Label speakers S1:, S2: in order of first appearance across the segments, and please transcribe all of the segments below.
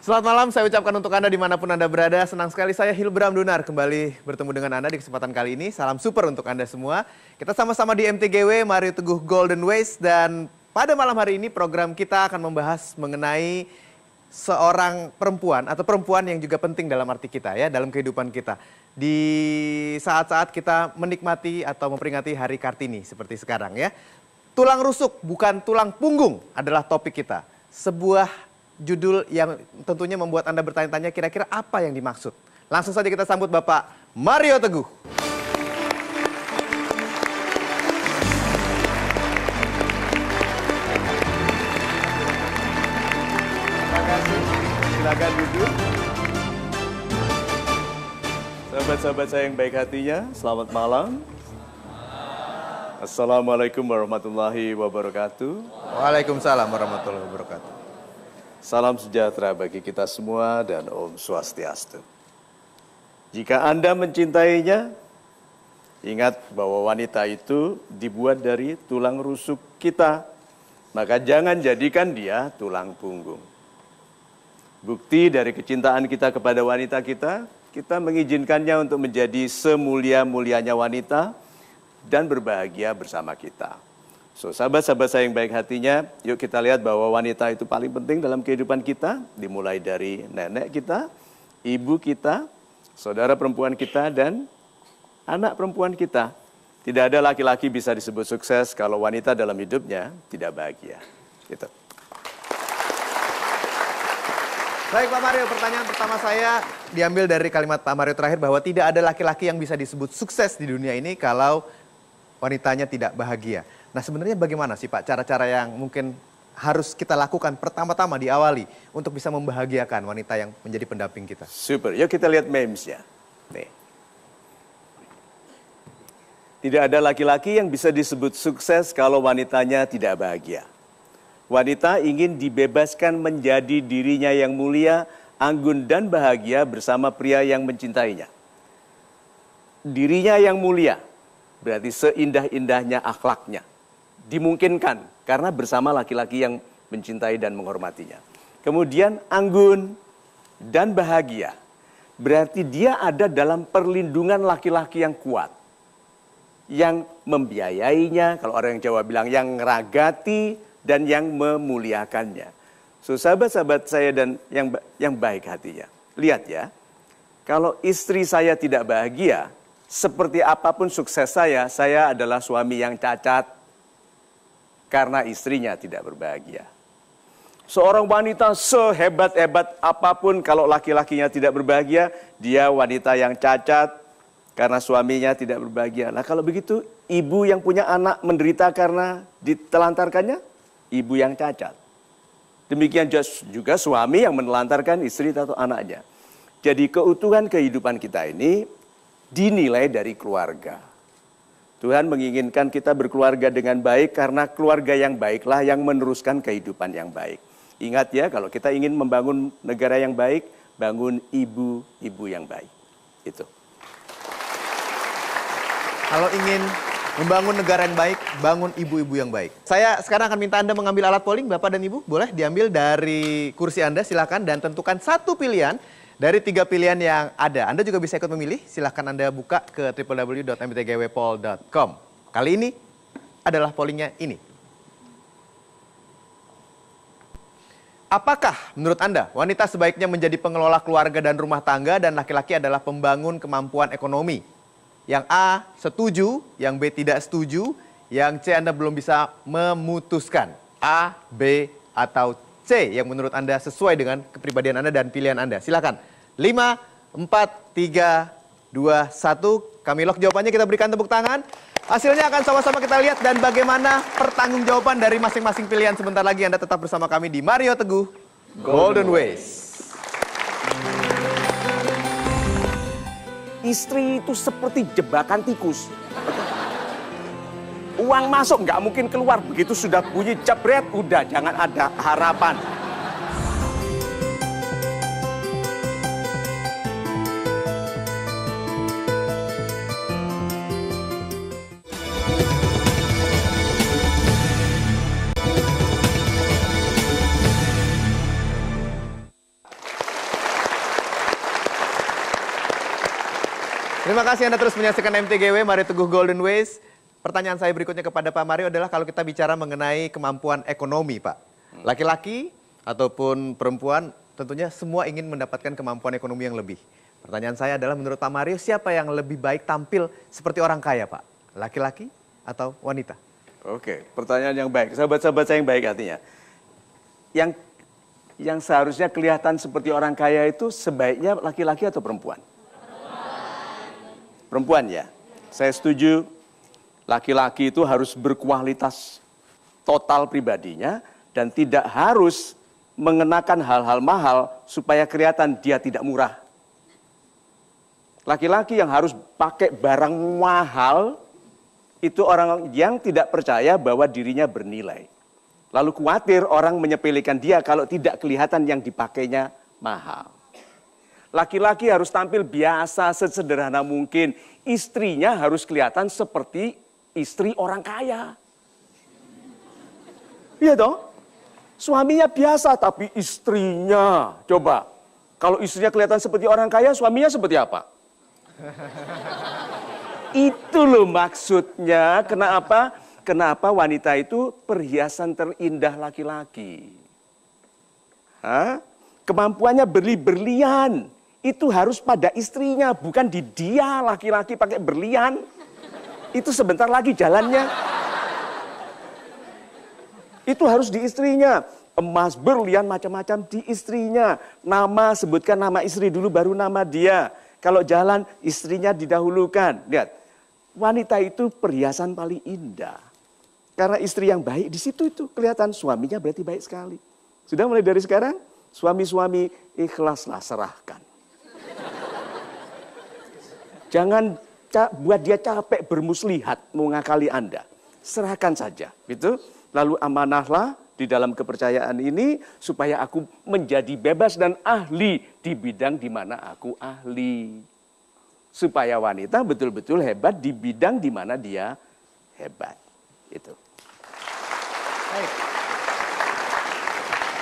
S1: Selamat malam, saya ucapkan untuk Anda dimanapun Anda berada. Senang sekali saya Hilbram Dunar kembali bertemu dengan Anda di kesempatan kali ini. Salam super untuk Anda semua. Kita sama-sama di MTGW, Mario Teguh Golden Ways. Dan pada malam hari ini program kita akan membahas mengenai seorang perempuan atau perempuan yang juga penting dalam arti kita ya, dalam kehidupan kita. Di saat-saat kita menikmati atau memperingati Hari Kartini seperti sekarang ya. Tulang rusuk bukan tulang punggung adalah topik kita. Sebuah judul yang tentunya membuat Anda bertanya-tanya kira-kira apa yang dimaksud. Langsung saja kita sambut Bapak Mario Teguh. Terima kasih. Silakan duduk.
S2: Sahabat-sahabat saya yang baik hatinya, selamat malam. Assalamualaikum warahmatullahi wabarakatuh.
S1: Waalaikumsalam warahmatullahi wabarakatuh.
S2: Salam sejahtera bagi kita semua dan Om Swastiastu. Jika Anda mencintainya, ingat bahwa wanita itu dibuat dari tulang rusuk kita, maka jangan jadikan dia tulang punggung. Bukti dari kecintaan kita kepada wanita kita mengizinkannya untuk menjadi semulia-mulianya wanita dan berbahagia bersama kita. So, sahabat-sahabat saya yang baik hatinya, yuk kita lihat bahwa wanita itu paling penting dalam kehidupan kita, dimulai dari nenek kita, ibu kita, saudara perempuan kita, dan anak perempuan kita. Tidak ada laki-laki bisa disebut sukses kalau wanita dalam hidupnya tidak bahagia. Gitu.
S1: Baik Pak Mario, pertanyaan pertama saya diambil dari kalimat Pak Mario terakhir bahwa tidak ada laki-laki yang bisa disebut sukses di dunia ini kalau wanitanya tidak bahagia. Nah sebenarnya bagaimana sih Pak cara-cara yang mungkin harus kita lakukan pertama-tama diawali untuk bisa membahagiakan wanita yang menjadi pendamping kita?
S2: Super, yuk kita lihat memesnya. Nih. Tidak ada laki-laki yang bisa disebut sukses kalau wanitanya tidak bahagia. Wanita ingin dibebaskan menjadi dirinya yang mulia, anggun dan bahagia bersama pria yang mencintainya. Dirinya yang mulia berarti seindah-indahnya akhlaknya. Dimungkinkan karena bersama laki-laki yang mencintai dan menghormatinya. Kemudian anggun dan bahagia. Berarti dia ada dalam perlindungan laki-laki yang kuat. Yang membiayainya, kalau orang yang Jawa bilang yang ngeragati dan yang memuliakannya. So, sahabat-sahabat saya dan yang baik hatinya. Lihat ya, kalau istri saya tidak bahagia, seperti apapun sukses saya adalah suami yang cacat. Karena istrinya tidak berbahagia. Seorang wanita sehebat-hebat apapun kalau laki-lakinya tidak berbahagia, dia wanita yang cacat karena suaminya tidak berbahagia. Nah kalau begitu, ibu yang punya anak menderita karena ditelantarkannya, ibu yang cacat. Demikian juga suami yang menelantarkan istri atau anaknya. Jadi keutuhan kehidupan kita ini dinilai dari keluarga. Tuhan menginginkan kita berkeluarga dengan baik karena keluarga yang baiklah yang meneruskan kehidupan yang baik. Ingat ya, kalau kita ingin membangun negara yang baik, bangun ibu-ibu yang baik. Itu.
S1: Kalau ingin membangun negara yang baik, bangun ibu-ibu yang baik. Saya sekarang akan minta Anda mengambil alat polling, Bapak dan Ibu. Boleh diambil dari kursi Anda, silakan. Dan tentukan satu pilihan dari 3 pilihan yang ada. Anda juga bisa ikut memilih, silahkan Anda buka ke www.mtgwpoll.com. Kali ini adalah pollingnya ini. Apakah menurut Anda wanita sebaiknya menjadi pengelola keluarga dan rumah tangga dan laki-laki adalah pembangun kemampuan ekonomi? Yang A setuju, yang B tidak setuju, yang C Anda belum bisa memutuskan. A, B, atau C yang menurut Anda sesuai dengan kepribadian Anda dan pilihan Anda. Silakan. 5, 4, 3, 2, 1. Kami lock jawabannya, kita berikan tepuk tangan. Hasilnya akan sama-sama kita lihat dan bagaimana pertanggungjawaban dari masing-masing pilihan. Sebentar lagi Anda tetap bersama kami di Mario Teguh Golden Ways.
S2: Istri itu seperti jebakan tikus. Uang masuk nggak mungkin keluar, begitu sudah bunyi jebret, udah jangan ada harapan.
S1: Terima kasih Anda terus menyaksikan MTGW, Mario Teguh Golden Ways. Pertanyaan saya berikutnya kepada Pak Mario adalah kalau kita bicara mengenai kemampuan ekonomi, Pak. Laki-laki ataupun perempuan tentunya semua ingin mendapatkan kemampuan ekonomi yang lebih. Pertanyaan saya adalah menurut Pak Mario, siapa yang lebih baik tampil seperti orang kaya, Pak? Laki-laki atau wanita?
S2: Oke, pertanyaan yang baik. Sahabat-sahabat saya yang baik artinya. Yang seharusnya kelihatan seperti orang kaya itu sebaiknya laki-laki atau perempuan? Perempuan ya. Saya setuju laki-laki itu harus berkualitas total pribadinya dan tidak harus mengenakan hal-hal mahal supaya kelihatan dia tidak murah. Laki-laki yang harus pakai barang mahal itu orang yang tidak percaya bahwa dirinya bernilai. Lalu khawatir orang menyepelekan dia kalau tidak kelihatan yang dipakainya mahal. Laki-laki harus tampil biasa, sesederhana mungkin. Istrinya harus kelihatan seperti istri orang kaya. Iya dong? Suaminya biasa, tapi istrinya. Coba, kalau istrinya kelihatan seperti orang kaya, suaminya seperti apa? Itu loh maksudnya, kenapa wanita itu perhiasan terindah laki-laki. Kemampuannya beli berlian. Itu harus pada istrinya, bukan di dia. Laki-laki pakai berlian, itu sebentar lagi jalannya. Itu harus di istrinya. Emas, berlian, macam-macam di istrinya. Nama, sebutkan nama istri dulu, baru nama dia. Kalau jalan, istrinya didahulukan. Lihat, wanita itu perhiasan paling indah. Karena istri yang baik, di situ itu kelihatan suaminya berarti baik sekali. Sudah mulai dari sekarang, suami-suami ikhlaslah, serahkan. Jangan buat dia capek bermuslihat mengakali Anda. Serahkan saja, gitu. Lalu amanahlah di dalam kepercayaan ini supaya aku menjadi bebas dan ahli di bidang di mana aku ahli. Supaya wanita betul-betul hebat di bidang di mana dia hebat. Itu.
S1: Baik.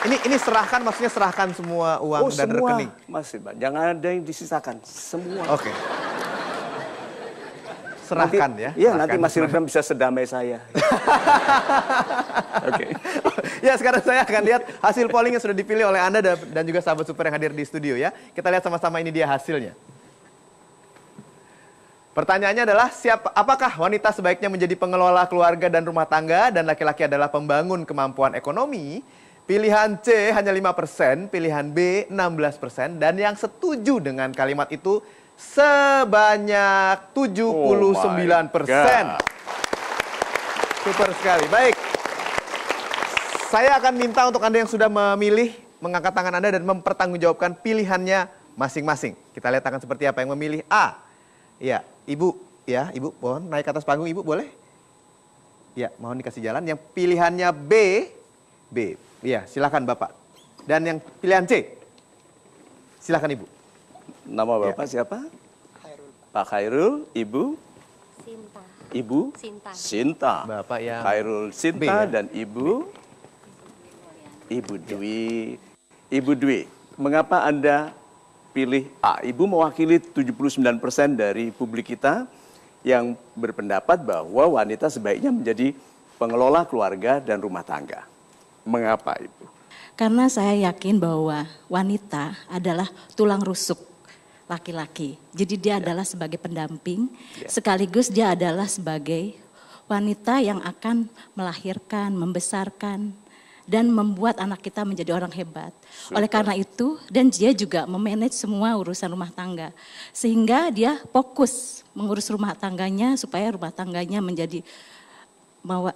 S1: Ini serahkan, maksudnya serahkan semua uang dan
S2: semua,
S1: rekening.
S2: Masih, Pak. Jangan ada yang disisakan. Semua.
S1: Oke. Serahkan
S2: nanti,
S1: ya.
S2: Iya,
S1: serahkan.
S2: nanti Mas Hilbram bisa sedamai saya. Oke.
S1: Ya, sekarang saya akan lihat hasil polling yang sudah dipilih oleh Anda dan juga sahabat super yang hadir di studio ya. Kita lihat sama-sama, ini dia hasilnya. Pertanyaannya adalah, apakah wanita sebaiknya menjadi pengelola keluarga dan rumah tangga dan laki-laki adalah pembangun kemampuan ekonomi? Pilihan C hanya 5%, pilihan B 16%, dan yang setuju dengan kalimat itu sebanyak 79%. Super sekali. Baik. Saya akan minta untuk Anda yang sudah memilih, mengangkat tangan Anda dan mempertanggungjawabkan pilihannya masing-masing. Kita lihat akan seperti apa yang memilih A. Ya, Ibu, mohon naik ke atas panggung, Ibu, boleh? Ya, mohon dikasih jalan. Yang pilihannya B. Ya, silakan Bapak. Dan yang pilihan C. Silakan Ibu.
S2: Nama Bapak siapa?
S3: Khairul.
S2: Pak Khairul, Ibu?
S3: Sinta.
S2: Ibu?
S3: Sinta.
S2: Sinta.
S1: Bapak yang
S2: Khairul Sinta
S1: B, ya?
S2: dan Ibu? Ibu Dwi. Ibu Dwi, mengapa Anda pilih A? Ibu mewakili 79% dari publik kita yang berpendapat bahwa wanita sebaiknya menjadi pengelola keluarga dan rumah tangga. Mengapa Ibu?
S4: Karena saya yakin bahwa wanita adalah tulang rusuk laki-laki. Jadi dia adalah sebagai pendamping, sekaligus dia adalah sebagai wanita yang akan melahirkan, membesarkan, dan membuat anak kita menjadi orang hebat. Oleh karena itu, dan dia juga memanage semua urusan rumah tangga. Sehingga dia fokus mengurus rumah tangganya supaya rumah tangganya menjadi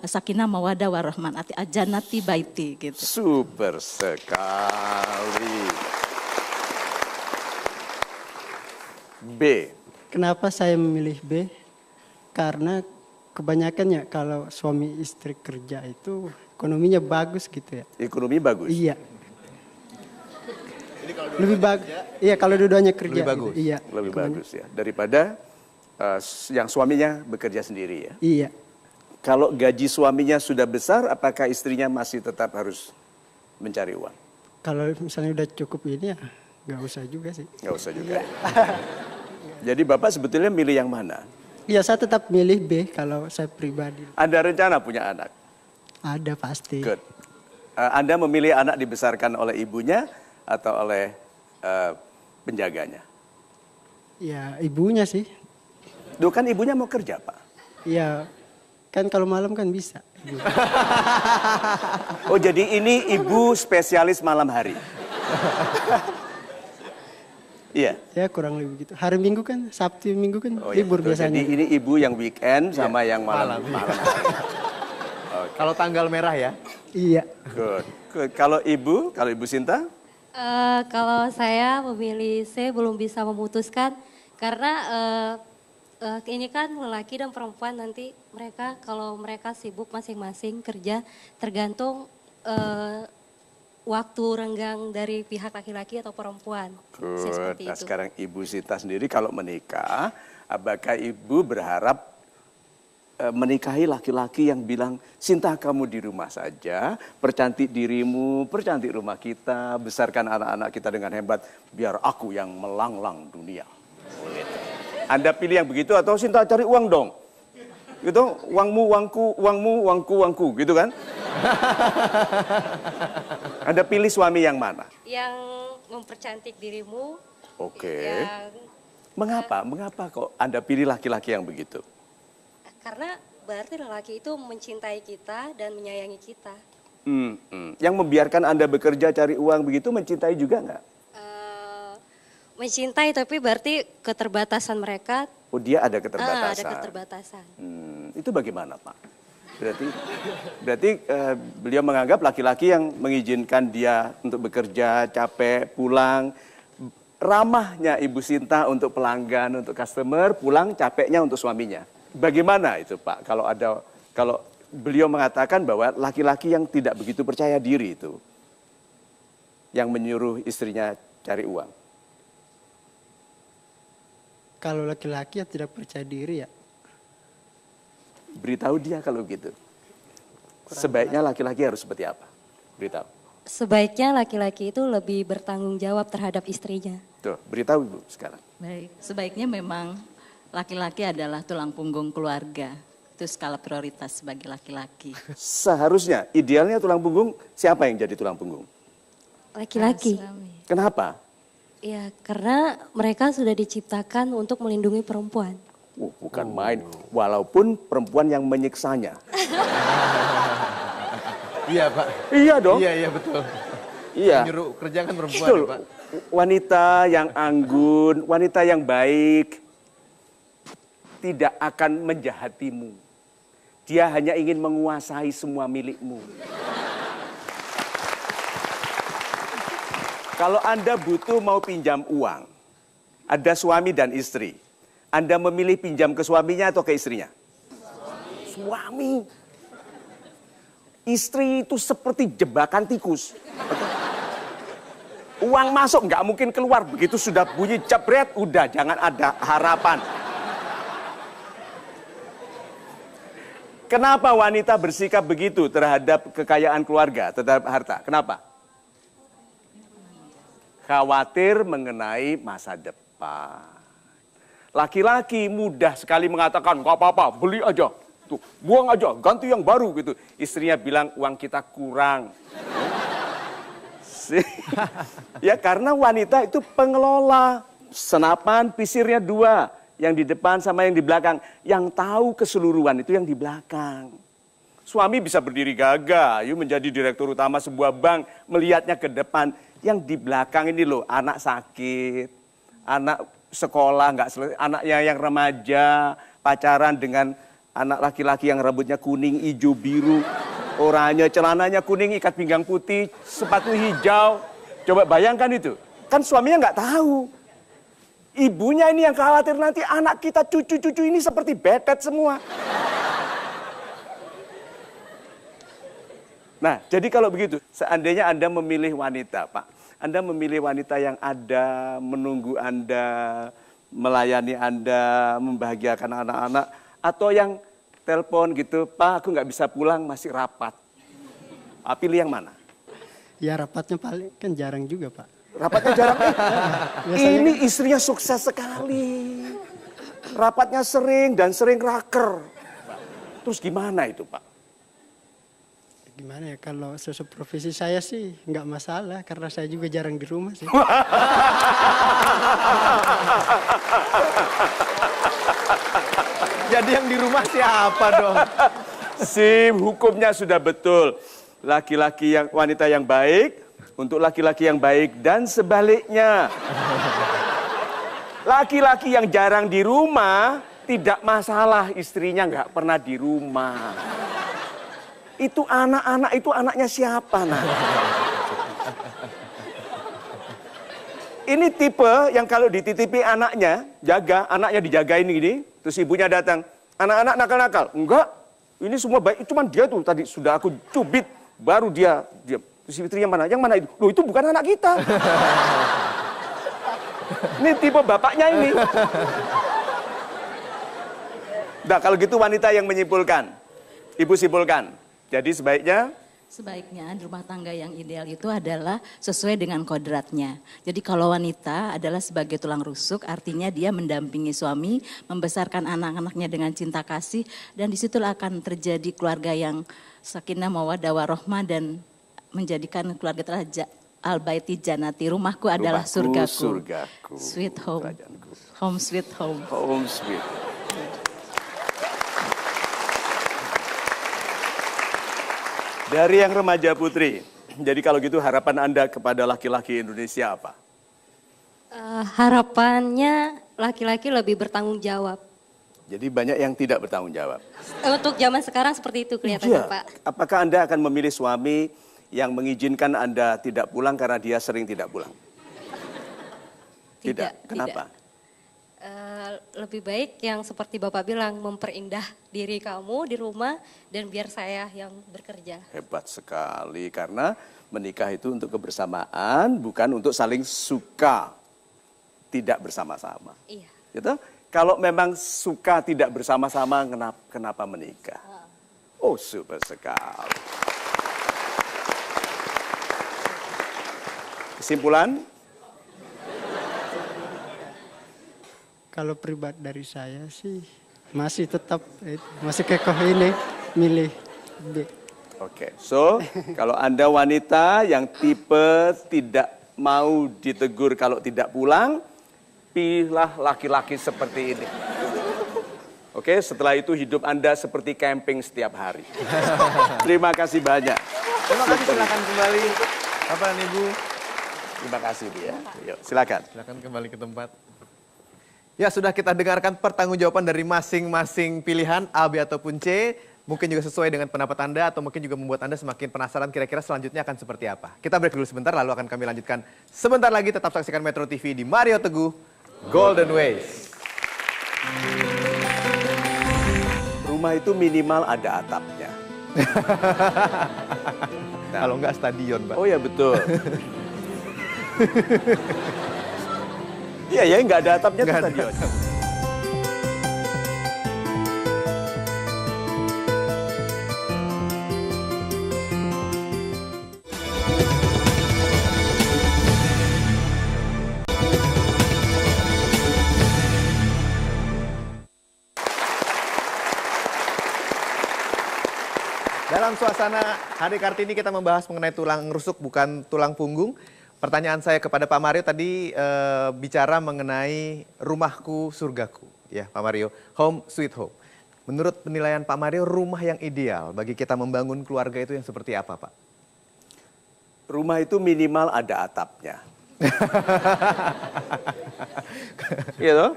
S4: sakinah mawadah warahman jannati baiti gitu.
S2: Super sekali. B.
S5: Kenapa saya memilih B? Karena kebanyakannya kalau suami istri kerja itu ekonominya bagus gitu ya.
S2: Ekonomi bagus.
S5: Iya. Lebih bagus. Iya, kalau dua-duanya kerja.
S1: Lebih bagus.
S5: Gitu. Iya.
S2: Lebih bagus ya daripada yang suaminya bekerja sendiri ya.
S5: Iya.
S2: Kalau gaji suaminya sudah besar, apakah istrinya masih tetap harus mencari uang?
S5: Kalau misalnya udah cukup ini ya nggak usah juga sih.
S2: Nggak usah juga. Jadi Bapak sebetulnya milih yang mana?
S5: Ya saya tetap milih B kalau saya pribadi.
S2: Ada rencana punya anak?
S5: Ada pasti.
S2: Good. Anda memilih anak dibesarkan oleh ibunya atau oleh penjaganya?
S5: Ya ibunya sih.
S2: Duh, kan ibunya mau kerja, Pak.
S5: Ya kan kalau malam kan bisa.
S2: Oh, jadi ini ibu spesialis malam hari. Iya.
S5: Ya kurang lebih gitu. Hari Minggu kan, Sabtu Minggu kan
S2: Oh, iya,
S5: libur
S2: betul.
S5: biasanya.
S2: Jadi ini ibu yang weekend sama yang malam.
S1: malam. Kalau tanggal merah ya.
S5: Iya.
S2: Good. Good. Kalau ibu Sinta?
S3: Kalau saya memilih C belum bisa memutuskan karena ini kan lelaki dan perempuan nanti mereka kalau mereka sibuk masing-masing kerja tergantung waktu renggang dari pihak laki-laki atau perempuan.
S2: Good.
S3: Seperti
S2: Nah,
S3: itu.
S2: sekarang Ibu Sinta sendiri kalau menikah, apakah Ibu berharap menikahi laki-laki yang bilang, Sinta kamu di rumah saja, percantik dirimu, percantik rumah kita, besarkan anak-anak kita dengan hebat, biar aku yang melanglang dunia. Gitu. Anda pilih yang begitu atau Sinta cari uang dong? Gitu, uangmu, uangku, uangmu, uangku, uangku, gitu kan? Anda pilih suami yang mana?
S3: Yang mempercantik dirimu.
S2: Oke.
S3: Yang,
S2: Mengapa? Mengapa kok Anda pilih laki-laki yang begitu?
S3: karena berarti lelaki itu mencintai kita dan menyayangi kita.
S2: Yang membiarkan Anda bekerja cari uang begitu mencintai juga nggak?
S3: Mencintai tapi berarti keterbatasan mereka.
S2: Oh, dia ada keterbatasan.
S3: Ada keterbatasan.
S2: Itu bagaimana, Pak? Berarti beliau menganggap laki-laki yang mengizinkan dia untuk bekerja, capek, pulang, ramahnya Ibu Sinta untuk pelanggan, untuk customer, pulang capeknya untuk suaminya. Bagaimana itu, Pak? Kalau beliau mengatakan bahwa laki-laki yang tidak begitu percaya diri itu yang menyuruh istrinya cari uang.
S5: Kalau laki-laki yang tidak percaya diri ya.
S2: Beritahu dia kalau gitu. Sebaiknya laki-laki harus seperti apa? Beritahu.
S3: Sebaiknya laki-laki itu lebih bertanggung jawab terhadap istrinya.
S2: Tuh, beritahu Ibu sekarang.
S4: Baik, sebaiknya memang laki-laki adalah tulang punggung keluarga. Itu skala prioritas sebagai laki-laki.
S2: Seharusnya, idealnya tulang punggung, siapa yang jadi tulang punggung?
S3: Laki-laki.
S4: Suami.
S2: Kenapa?
S3: Ya, karena mereka sudah diciptakan untuk melindungi perempuan.
S2: Bukan main, walaupun perempuan yang menyiksanya.
S1: Iya Pak.
S2: Iya dong.
S1: Iya betul.
S2: Iya.
S1: Nyuruh kerja kan perempuan
S2: Betul.
S1: ya Pak.
S2: Wanita yang anggun, wanita yang baik, tidak akan menjahatimu. Dia hanya ingin menguasai semua milikmu. Kalau Anda butuh mau pinjam uang, ada suami dan istri. Anda memilih pinjam ke suaminya atau ke istrinya? Suami. Istri itu seperti jebakan tikus. Uang masuk nggak mungkin keluar. Begitu sudah bunyi jebret, udah jangan ada harapan. Kenapa wanita bersikap begitu terhadap kekayaan keluarga, terhadap harta? Kenapa? Khawatir mengenai masa depan. Laki-laki mudah sekali mengatakan, nggak apa-apa, beli aja. Tuh, buang aja, ganti yang baru gitu. Istrinya bilang, uang kita kurang. Ya karena wanita itu pengelola. Senapan, pisirnya dua. Yang di depan sama yang di belakang. Yang tahu keseluruhan itu yang di belakang. Suami bisa berdiri gagah, yuk menjadi direktur utama sebuah bank. Melihatnya ke depan. Yang di belakang ini loh, anak sakit. Anak sekolah, nggak selesai. Anaknya yang remaja, pacaran dengan anak laki-laki yang rambutnya kuning, hijau, biru. Oranye, celananya kuning, ikat pinggang putih, sepatu hijau. Coba bayangkan itu. Kan suaminya nggak tahu. Ibunya ini yang khawatir nanti anak kita, cucu-cucu ini seperti betet semua. Nah, jadi kalau begitu, seandainya Anda memilih wanita, Pak. Anda memilih wanita yang ada, menunggu Anda, melayani Anda, membahagiakan anak-anak. Atau yang telepon gitu, Pak aku nggak bisa pulang, masih rapat. Pilih yang mana?
S5: Ya rapatnya paling kan jarang juga Pak.
S2: Rapatnya jarang.
S5: Biasanya
S2: Ini istrinya sukses sekali. rapatnya sering dan sering raker. Terus gimana itu, Pak?
S5: Gimana ya, kalau sesuai profesi saya sih nggak masalah, karena saya juga jarang di rumah sih.
S1: Jadi yang di rumah siapa dong?
S2: SIM hukumnya sudah betul. Laki-laki yang wanita yang baik untuk laki-laki yang baik dan sebaliknya. Laki-laki yang jarang di rumah tidak masalah istrinya nggak pernah di rumah. Itu anak-anak itu anaknya siapa nah? Ini tipe yang kalau dititipi anaknya, anaknya dijagain gini, terus ibunya datang. Anak-anak nakal-nakal. Enggak, ini semua baik, cuman dia tuh tadi sudah aku cubit, baru dia. Terus istrinya mana? Yang mana itu? Loh, itu bukan anak kita. Ini tipe bapaknya ini. Nah, kalau gitu wanita yang menyimpulkan. Ibu simpulkan. Jadi sebaiknya
S4: Sebaiknya rumah tangga yang ideal itu adalah sesuai dengan kodratnya. Jadi kalau wanita adalah sebagai tulang rusuk, artinya dia mendampingi suami, membesarkan anak-anaknya dengan cinta kasih, dan disitulah akan terjadi keluarga yang sakinah mawaddah warahmah dan menjadikan keluarga telah al-baiti janati. Rumahku adalah surgaku. Sweet home. Home sweet home.
S2: Home sweet. Dari yang remaja putri, jadi kalau gitu harapan Anda kepada laki-laki Indonesia apa?
S3: Harapannya laki-laki lebih bertanggung jawab.
S2: Jadi banyak yang tidak bertanggung jawab.
S3: Untuk zaman sekarang seperti itu kelihatannya, Pak.
S2: Apakah Anda akan memilih suami yang mengizinkan Anda tidak pulang karena dia sering tidak pulang? Tidak. Kenapa?
S3: Lebih baik yang seperti Bapak bilang, memperindah diri kamu di rumah dan biar saya yang bekerja.
S2: Hebat sekali, karena menikah itu untuk kebersamaan, bukan untuk saling suka tidak bersama-sama.
S3: Iya.
S2: Gitu? Kalau memang suka tidak bersama-sama, kenapa menikah? Oh, super sekali. Kesimpulan?
S5: Kalau pribadi dari saya sih masih tetap masih kekoh ini milih B.
S2: Oke, so kalau Anda wanita yang tipe tidak mau ditegur kalau tidak pulang, pilihlah laki-laki seperti ini. Oke, setelah itu hidup Anda seperti camping setiap hari. Terima kasih banyak.
S1: Terima kasih, silakan kembali. Bapak dan Ibu.
S2: Terima kasih dia. Yuk, silakan.
S1: Silakan kembali ke tempat. Ya, sudah kita dengarkan pertanggungjawaban dari masing-masing pilihan A, B ataupun C. Mungkin juga sesuai dengan pendapat Anda atau mungkin juga membuat Anda semakin penasaran kira-kira selanjutnya akan seperti apa. Kita break dulu sebentar, lalu akan kami lanjutkan sebentar lagi. Tetap saksikan Metro TV di Mario Teguh Golden Ways.
S2: Rumah itu minimal ada atapnya. Nah.
S1: Kalau enggak stadion, Pak.
S2: Oh ya, betul. Iya ya, nggak ada atapnya tuh stadion.
S1: Dalam suasana Hari Kartini kita membahas mengenai tulang rusuk bukan tulang punggung. Pertanyaan saya kepada Pak Mario tadi bicara mengenai rumahku surgaku, ya Pak Mario, home sweet home. Menurut penilaian Pak Mario, rumah yang ideal bagi kita membangun keluarga itu yang seperti apa, Pak?
S2: Rumah itu minimal ada atapnya. Iya toh?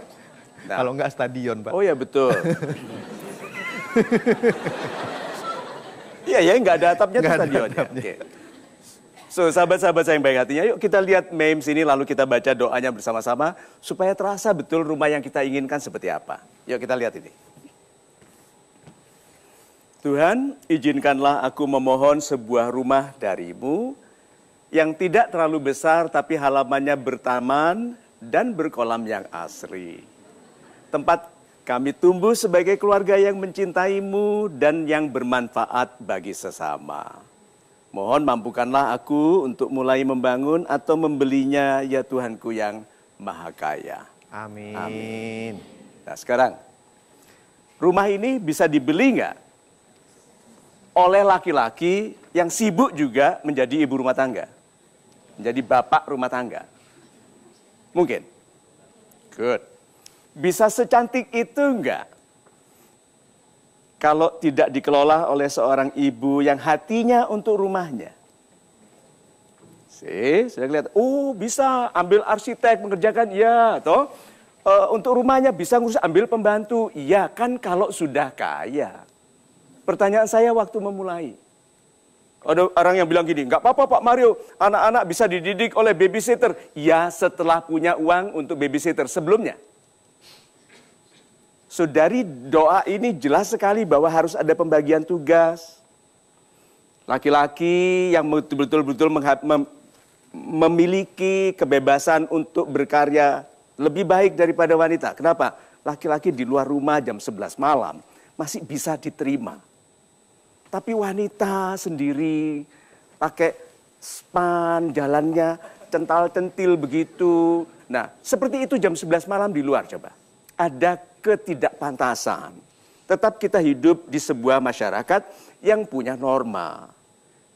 S2: Nah.
S1: Kalau enggak stadion, Pak.
S2: Oh ya, betul. Iya ya, nggak ada atapnya tuh stadionnya. Oke. So, sahabat-sahabat saya yang baik hatinya, yuk kita lihat memes ini lalu kita baca doanya bersama-sama supaya terasa betul rumah yang kita inginkan seperti apa. Yuk kita lihat ini. Tuhan, izinkanlah aku memohon sebuah rumah darimu yang tidak terlalu besar tapi halamannya bertaman dan berkolam yang asri. Tempat kami tumbuh sebagai keluarga yang mencintaimu dan yang bermanfaat bagi sesama. Mohon mampukanlah aku untuk mulai membangun atau membelinya, ya Tuhanku yang Maha Kaya.
S1: Amin.
S2: Nah sekarang, rumah ini bisa dibeli nggak oleh laki-laki yang sibuk juga menjadi ibu rumah tangga? Menjadi bapak rumah tangga? Mungkin? Good. Bisa secantik itu enggak? Kalau tidak dikelola oleh seorang ibu yang hatinya untuk rumahnya. Saya lihat, oh bisa ambil arsitek mengerjakan, ya toh. Untuk rumahnya bisa ngurus, ambil pembantu, iya kan kalau sudah kaya. Pertanyaan saya waktu memulai. Ada orang yang bilang gini, nggak apa-apa Pak Mario, anak-anak bisa dididik oleh babysitter. Ya setelah punya uang untuk babysitter, sebelumnya. So dari doa ini jelas sekali bahwa harus ada pembagian tugas. Laki-laki yang betul-betul memiliki kebebasan untuk berkarya lebih baik daripada wanita. Kenapa? Laki-laki di luar rumah jam 11 malam masih bisa diterima. Tapi wanita sendiri pakai span, jalannya cental-centil begitu. Nah, seperti itu jam 11 malam di luar coba. Ada ketidakpantasan. Tetap kita hidup di sebuah masyarakat yang punya norma.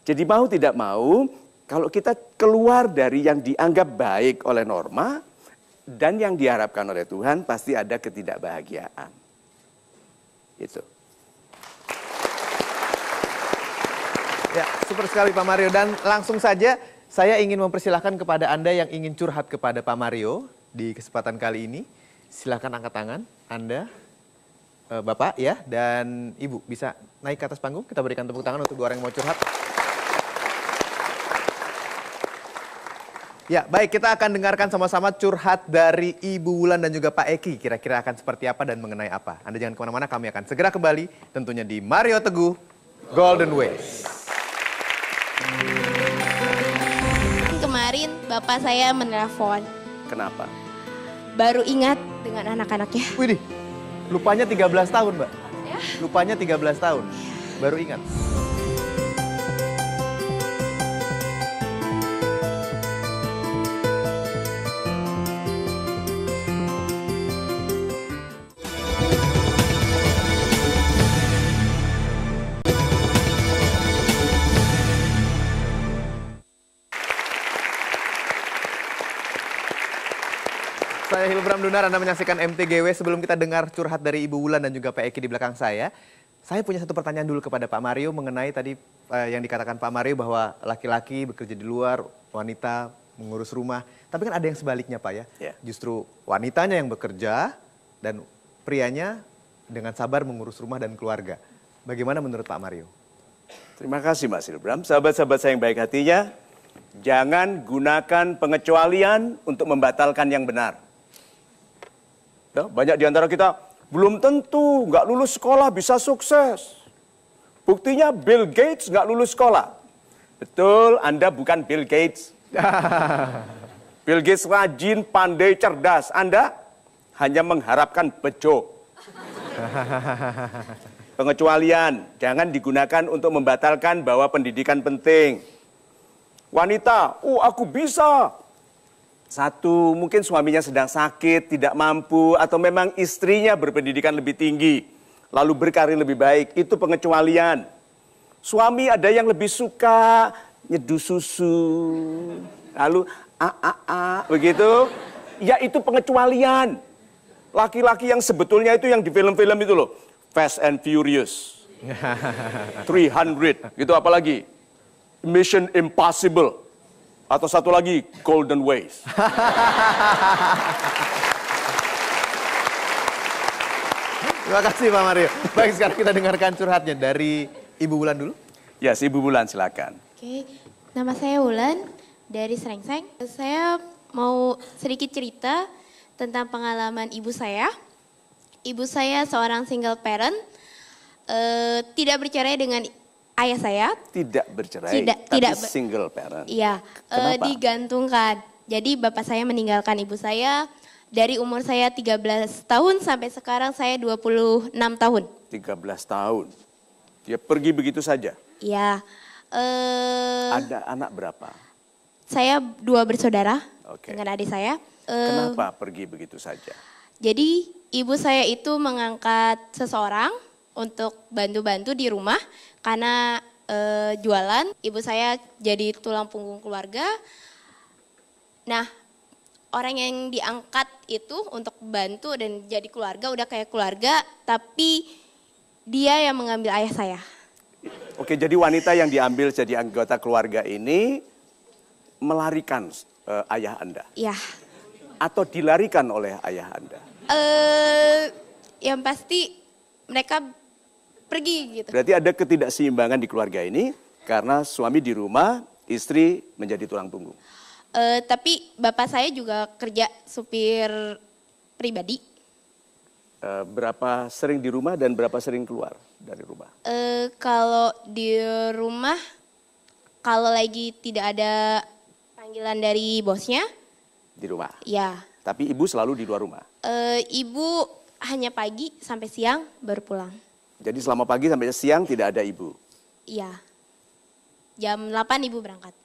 S2: Jadi mau tidak mau, kalau kita keluar dari yang dianggap baik oleh norma dan yang diharapkan oleh Tuhan, pasti ada ketidakbahagiaan. Itu.
S1: Ya, super sekali Pak Mario. Dan langsung saja saya ingin mempersilahkan kepada Anda yang ingin curhat kepada Pak Mario di kesempatan kali ini. Silakan angkat tangan Anda, Bapak ya, dan Ibu bisa naik ke atas panggung. Kita berikan tepuk tangan untuk dua orang yang mau curhat. Ya, baik, kita akan dengarkan sama-sama curhat dari Ibu Wulan dan juga Pak Eki. Kira-kira akan seperti apa dan mengenai apa. Anda jangan kemana-mana, kami akan segera kembali tentunya di Mario Teguh Golden Ways.
S6: Kemarin bapak saya menelpon,
S2: Kenapa?
S6: baru ingat dengan anak-anaknya.
S1: Widih, lupanya 13 tahun Mbak. Lupanya 13 tahun, baru ingat. Saya Hilbram Dunar, Anda menyaksikan MTGW. Sebelum kita dengar curhat dari Ibu Wulan dan juga Pak Eki di belakang saya punya satu pertanyaan dulu kepada Pak Mario mengenai tadi yang dikatakan Pak Mario bahwa laki-laki bekerja di luar, wanita mengurus rumah. Tapi kan ada yang sebaliknya Pak ya.
S2: Yeah.
S1: Justru wanitanya yang bekerja dan prianya dengan sabar mengurus rumah dan keluarga. Bagaimana menurut Pak Mario?
S2: Terima kasih Mas Hilbram. Sahabat-sahabat saya yang baik hatinya, jangan gunakan pengecualian untuk membatalkan yang benar. Ya, banyak di antara kita belum tentu nggak lulus sekolah bisa sukses. Buktinya Bill Gates nggak lulus sekolah. Betul, Anda bukan Bill Gates. Bill Gates rajin, pandai, cerdas. Anda hanya mengharapkan bejo. Pengecualian, jangan digunakan untuk membatalkan bahwa pendidikan penting. Wanita, aku bisa. Satu, mungkin suaminya sedang sakit, tidak mampu, atau memang istrinya berpendidikan lebih tinggi, lalu berkarir lebih baik, itu pengecualian. Suami ada yang lebih suka nyeduh susu, lalu begitu, ya itu pengecualian. Laki-laki yang sebetulnya itu yang di film-film itu loh, Fast and Furious, 300, gitu apalagi, Mission Impossible. Atau satu lagi, Golden Ways.
S1: Terima kasih Pak Mario. Baik, sekarang kita dengarkan curhatnya dari Ibu Wulan dulu.
S2: Ya, Ibu Wulan silakan.
S6: Oke, nama saya Wulan dari Serengseng. Saya mau sedikit cerita tentang pengalaman ibu saya. Ibu saya seorang single parent, tidak bercerai dengan ayah saya.
S2: Tidak bercerai, tapi single parent.
S6: Iya, digantungkan. Jadi bapak saya meninggalkan ibu saya dari umur saya 13 tahun sampai sekarang saya 26 tahun.
S2: 13 tahun. Dia pergi begitu saja.
S6: Iya.
S2: Ada anak berapa?
S6: Saya 2 bersaudara
S2: Oke.
S6: dengan adik saya.
S2: Kenapa pergi begitu saja?
S6: Jadi ibu saya itu mengangkat seseorang untuk bantu-bantu di rumah karena jualan. Ibu saya jadi tulang punggung keluarga. Nah, orang yang diangkat itu untuk bantu dan jadi keluarga, udah kayak keluarga, tapi dia yang mengambil ayah saya.
S2: Oke, jadi wanita yang diambil jadi anggota keluarga ini melarikan ayah Anda?
S6: Ya.
S2: Atau dilarikan oleh ayah Anda?
S6: Yang pasti mereka pergi gitu.
S2: Berarti ada ketidakseimbangan di keluarga ini karena suami di rumah, istri menjadi tulang punggung.
S6: Tapi bapak saya juga kerja supir pribadi.
S2: Berapa sering di rumah dan berapa sering keluar dari rumah?
S6: Kalau di rumah, kalau lagi tidak ada panggilan dari bosnya,
S2: Di rumah.
S6: ya.
S2: Tapi ibu selalu di luar rumah.
S6: Ibu hanya pagi sampai siang baru pulang.
S2: Jadi selama pagi sampai siang tidak ada ibu.
S6: Iya. Jam 8 ibu berangkat.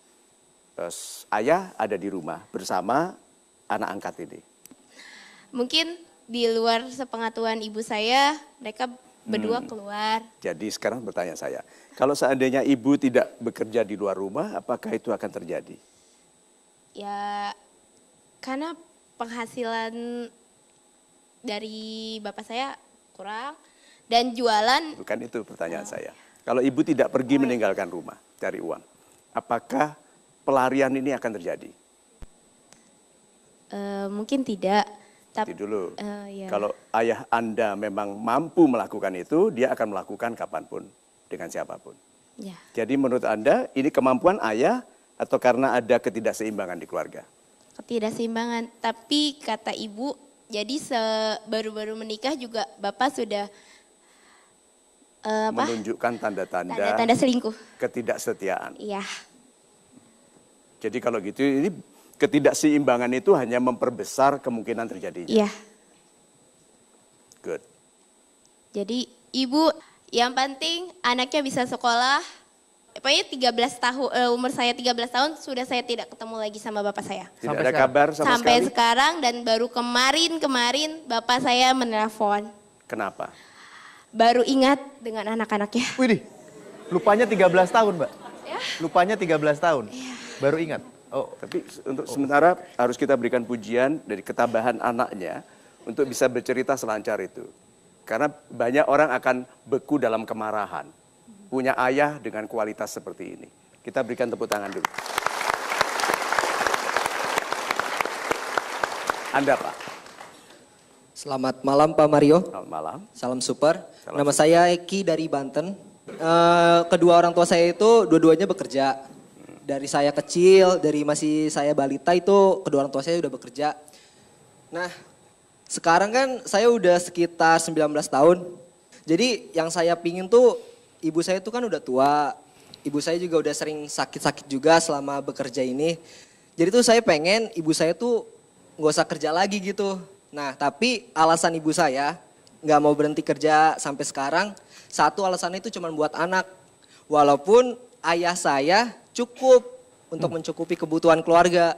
S2: Ayah ada di rumah bersama anak angkat ini.
S6: Mungkin di luar sepengetahuan ibu saya, mereka berdua keluar.
S2: Jadi sekarang bertanya saya, kalau seandainya ibu tidak bekerja di luar rumah, apakah itu akan terjadi?
S6: Ya, karena penghasilan dari bapak saya kurang dan jualan.
S2: Bukan itu pertanyaan saya. Kalau ibu tidak pergi meninggalkan rumah cari uang, apakah pelarian ini akan terjadi?
S6: Mungkin tidak.
S2: Nanti dulu.
S6: Ya.
S2: Kalau ayah Anda memang mampu melakukan itu, dia akan melakukan kapanpun, dengan siapapun.
S6: Ya.
S2: Jadi menurut Anda, ini kemampuan ayah atau karena ada ketidakseimbangan di keluarga?
S6: Ketidakseimbangan. Tapi kata ibu, jadi baru-baru menikah juga bapak sudah
S2: Menunjukkan
S6: tanda-tanda selingkuh.
S2: ketidaksetiaan.
S6: Iya.
S2: Jadi kalau gitu, ini ketidakseimbangan itu hanya memperbesar kemungkinan terjadinya.
S6: Iya.
S2: Good.
S6: Jadi ibu yang penting anaknya bisa sekolah. Pokoknya 13 tahun, umur saya 13 tahun sudah saya tidak ketemu lagi sama bapak saya.
S2: Tidak
S1: Sampai
S2: ada
S1: sekarang?
S2: kabar sama
S6: Sampai
S2: sekali?
S6: sekarang dan baru kemarin bapak saya menelpon.
S2: Kenapa?
S6: Baru ingat dengan anak-anaknya.
S1: Widih, lupanya 13 tahun, Mbak. Lupanya 13 tahun. Baru ingat. Oh,
S2: Tapi untuk sementara harus kita berikan pujian dari ketabahan anaknya untuk bisa bercerita selancar itu. Karena banyak orang akan beku dalam kemarahan. Punya ayah dengan kualitas seperti ini. Kita berikan tepuk tangan dulu. Anda Pak,
S7: Selamat malam Pak Mario,
S2: selamat malam.
S7: salam super.
S2: Salam
S7: Nama saya Eki dari Banten. Kedua orang tua saya itu dua-duanya bekerja. Dari saya kecil, dari masih saya balita itu kedua orang tua saya udah bekerja. Nah, sekarang kan saya udah sekitar 19 tahun. Jadi yang saya pingin tuh ibu saya itu kan udah tua. Ibu saya juga udah sering sakit-sakit juga selama bekerja ini. Jadi tuh saya pengen ibu saya tuh nggak usah kerja lagi gitu. Nah tapi alasan ibu saya nggak mau berhenti kerja sampai sekarang. Satu alasannya itu cuma buat anak. Walaupun ayah saya cukup untuk mencukupi kebutuhan keluarga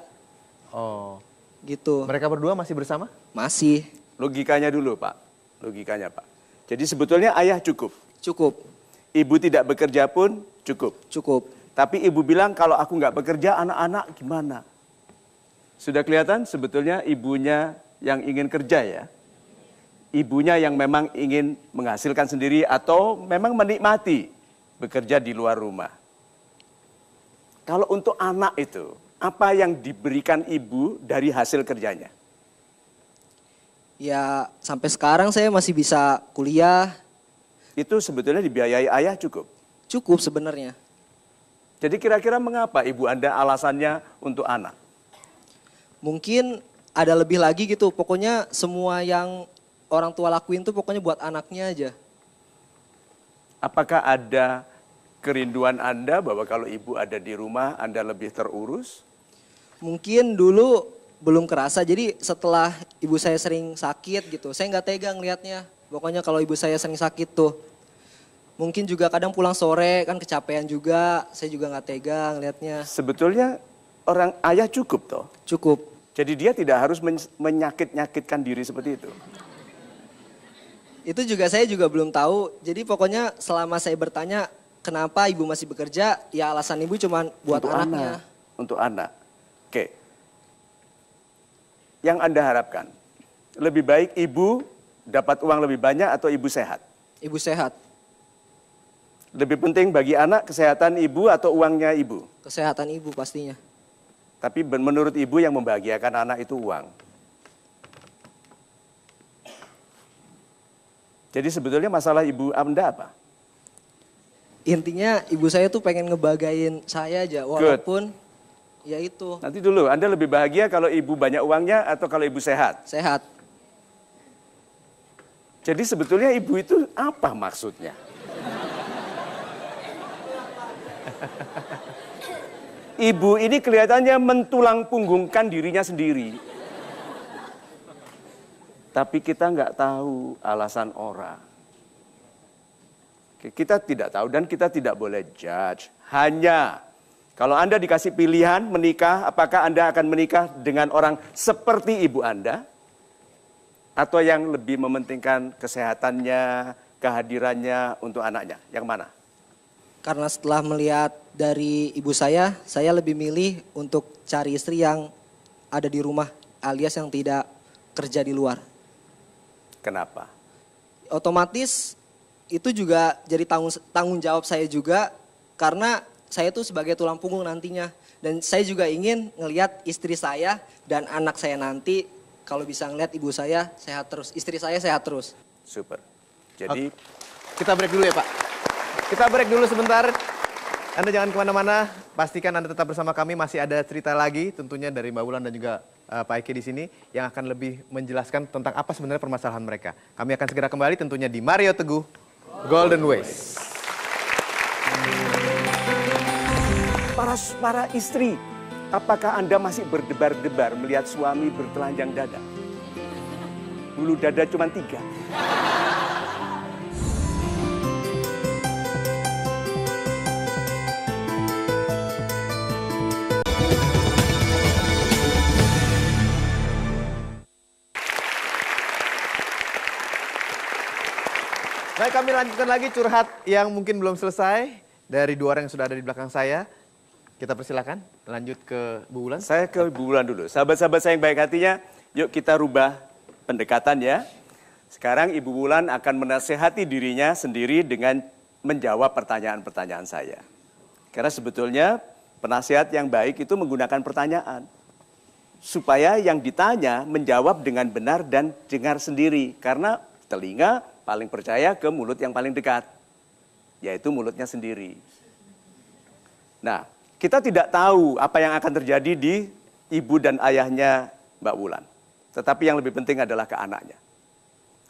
S1: oh.
S7: gitu.
S1: Mereka berdua masih bersama?
S7: Masih
S2: Logikanya dulu Pak, logikanya Pak. Jadi sebetulnya ayah cukup.
S7: cukup,
S2: Ibu tidak bekerja pun cukup.
S7: cukup.
S2: Tapi ibu bilang kalau aku nggak bekerja anak-anak gimana? Sudah kelihatan sebetulnya ibunya yang ingin kerja ya. Ibunya yang memang ingin menghasilkan sendiri atau memang menikmati bekerja di luar rumah. Kalau untuk anak itu, apa yang diberikan ibu dari hasil kerjanya?
S7: Ya sampai sekarang saya masih bisa kuliah,
S2: Itu sebetulnya dibiayai ayah cukup.
S7: cukup sebenarnya.
S2: Jadi kira-kira mengapa ibu Anda alasannya untuk anak?
S7: Mungkin ada lebih lagi gitu, pokoknya semua yang orang tua lakuin tuh pokoknya buat anaknya aja.
S2: Apakah ada kerinduan Anda bahwa kalau ibu ada di rumah Anda lebih terurus?
S7: Mungkin dulu belum kerasa, jadi setelah ibu saya sering sakit gitu, saya nggak tega ngelihatnya. Pokoknya kalau ibu saya sering sakit tuh, mungkin juga kadang pulang sore kan kecapean juga, saya juga nggak tega ngelihatnya.
S2: Sebetulnya orang ayah cukup toh.
S7: Cukup,
S2: Jadi dia tidak harus menyakit-nyakitkan diri seperti itu.
S7: Itu juga saya juga belum tahu. Jadi pokoknya selama saya bertanya kenapa ibu masih bekerja, ya alasan ibu cuma buat
S2: Untuk
S7: anaknya.
S2: anak. Untuk anak. Oke. Yang Anda harapkan, lebih baik ibu dapat uang lebih banyak atau ibu sehat?
S7: Ibu sehat,
S2: Lebih penting bagi anak kesehatan ibu atau uangnya ibu?
S7: kesehatan ibu pastinya.
S2: Tapi menurut ibu yang membahagiakan anak itu uang. Jadi sebetulnya masalah ibu Anda apa?
S7: Intinya ibu saya tuh pengen ngebagain saya aja, walaupun ya itu
S2: Nanti dulu, Anda lebih bahagia kalau ibu banyak uangnya atau kalau ibu sehat?
S7: sehat.
S2: Jadi sebetulnya ibu itu apa maksudnya? Ibu ini kelihatannya mentulang punggungkan dirinya sendiri. Tapi kita nggak tahu alasan orang. Kita tidak tahu dan kita tidak boleh judge. Hanya kalau Anda dikasih pilihan menikah, apakah Anda akan menikah dengan orang seperti ibu Anda? Atau yang lebih mementingkan kesehatannya, kehadirannya untuk anaknya? Yang mana?
S7: Karena setelah melihat dari ibu saya lebih milih untuk cari istri yang ada di rumah alias yang tidak kerja di luar.
S2: Kenapa?
S7: Otomatis itu juga jadi tanggung jawab saya juga karena saya tuh sebagai tulang punggung nantinya. Dan saya juga ingin ngelihat istri saya dan anak saya nanti kalau bisa ngelihat ibu saya sehat terus, istri saya sehat terus.
S2: Super. Jadi
S1: Kita break dulu ya Pak. Kita break dulu sebentar. Anda jangan kemana-mana, pastikan Anda tetap bersama kami. Masih ada cerita lagi tentunya dari Mbak Wulan dan juga Pak Eki di sini yang akan lebih menjelaskan tentang apa sebenarnya permasalahan mereka. Kami akan segera kembali tentunya di Mario Teguh Golden Ways.
S2: para istri, apakah Anda masih berdebar-debar melihat suami bertelanjang dada? Bulu dada cuma 3.
S1: Baik, kami lanjutkan lagi curhat yang mungkin belum selesai dari 2 orang yang sudah ada di belakang saya. Kita persilakan lanjut ke Bu Wulan.
S2: Saya ke Bu Wulan dulu. Sahabat-sahabat saya yang baik hatinya, yuk kita rubah pendekatan ya. Sekarang Ibu Wulan akan menasehati dirinya sendiri dengan menjawab pertanyaan-pertanyaan saya. Karena sebetulnya penasihat yang baik itu menggunakan pertanyaan. Supaya yang ditanya menjawab dengan benar dan dengar sendiri. Karena telinga paling percaya ke mulut yang paling dekat. Yaitu mulutnya sendiri. Nah, kita tidak tahu apa yang akan terjadi di ibu dan ayahnya Mbak Wulan. Tetapi yang lebih penting adalah ke anaknya.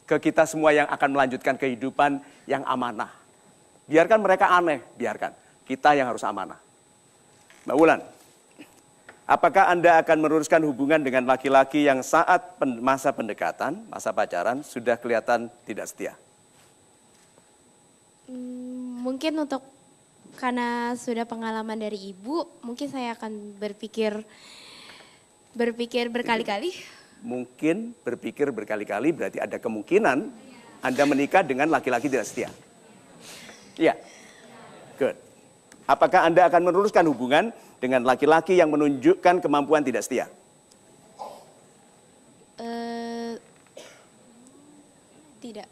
S2: Ke kita semua yang akan melanjutkan kehidupan yang amanah. Biarkan mereka aneh, biarkan. Kita yang harus amanah. Mbak Wulan, apakah Anda akan meneruskan hubungan dengan laki-laki yang saat masa pendekatan, masa pacaran, sudah kelihatan tidak setia?
S6: Mungkin karena sudah pengalaman dari ibu, mungkin saya akan berpikir berkali-kali.
S2: Mungkin berpikir berkali-kali berarti ada kemungkinan Anda menikah dengan laki-laki tidak setia. Iya, good. Apakah Anda akan meneruskan hubungan dengan laki-laki yang menunjukkan kemampuan tidak setia?
S6: Tidak.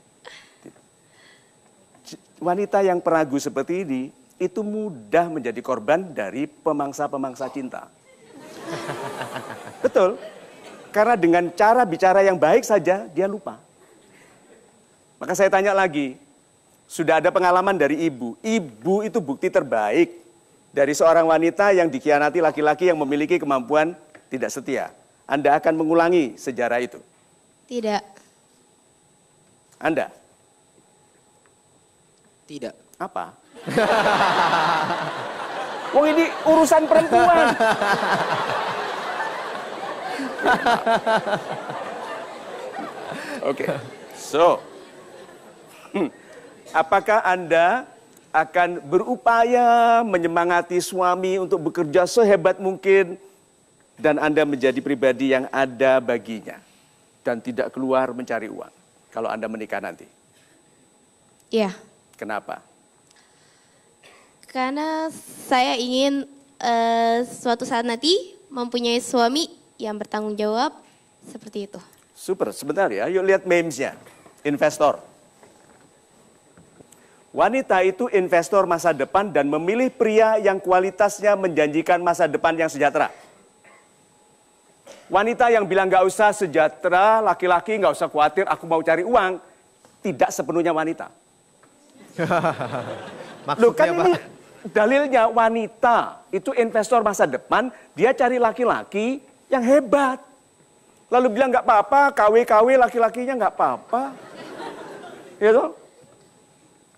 S2: Wanita yang peragu seperti ini itu mudah menjadi korban dari pemangsa-pemangsa cinta. Betul. Karena dengan cara bicara yang baik saja dia lupa. Maka saya tanya lagi, sudah ada pengalaman dari ibu. Ibu itu bukti terbaik dari seorang wanita yang dikhianati laki-laki yang memiliki kemampuan tidak setia. Anda akan mengulangi sejarah itu?
S6: Tidak.
S2: Anda?
S7: Tidak.
S2: Apa? Wong ini urusan perempuan. Oke. So, apakah Anda akan berupaya menyemangati suami untuk bekerja sehebat mungkin dan Anda menjadi pribadi yang ada baginya dan tidak keluar mencari uang kalau Anda menikah nanti?
S6: Iya,
S2: Kenapa?
S6: karena saya ingin suatu saat nanti mempunyai suami yang bertanggung jawab seperti itu.
S2: Super, sebentar ya, yuk lihat memesnya. Investor. Wanita itu investor masa depan dan memilih pria yang kualitasnya menjanjikan masa depan yang sejahtera. Wanita yang bilang gak usah sejahtera, laki-laki gak usah khawatir, aku mau cari uang. Tidak sepenuhnya wanita. Loh kan
S1: Maksudnya,
S2: ini
S1: Pak?
S2: dalilnya wanita itu investor masa depan, dia cari laki-laki yang hebat. Lalu bilang nggak apa-apa, KW-KW laki-lakinya nggak apa-apa. Ya toh?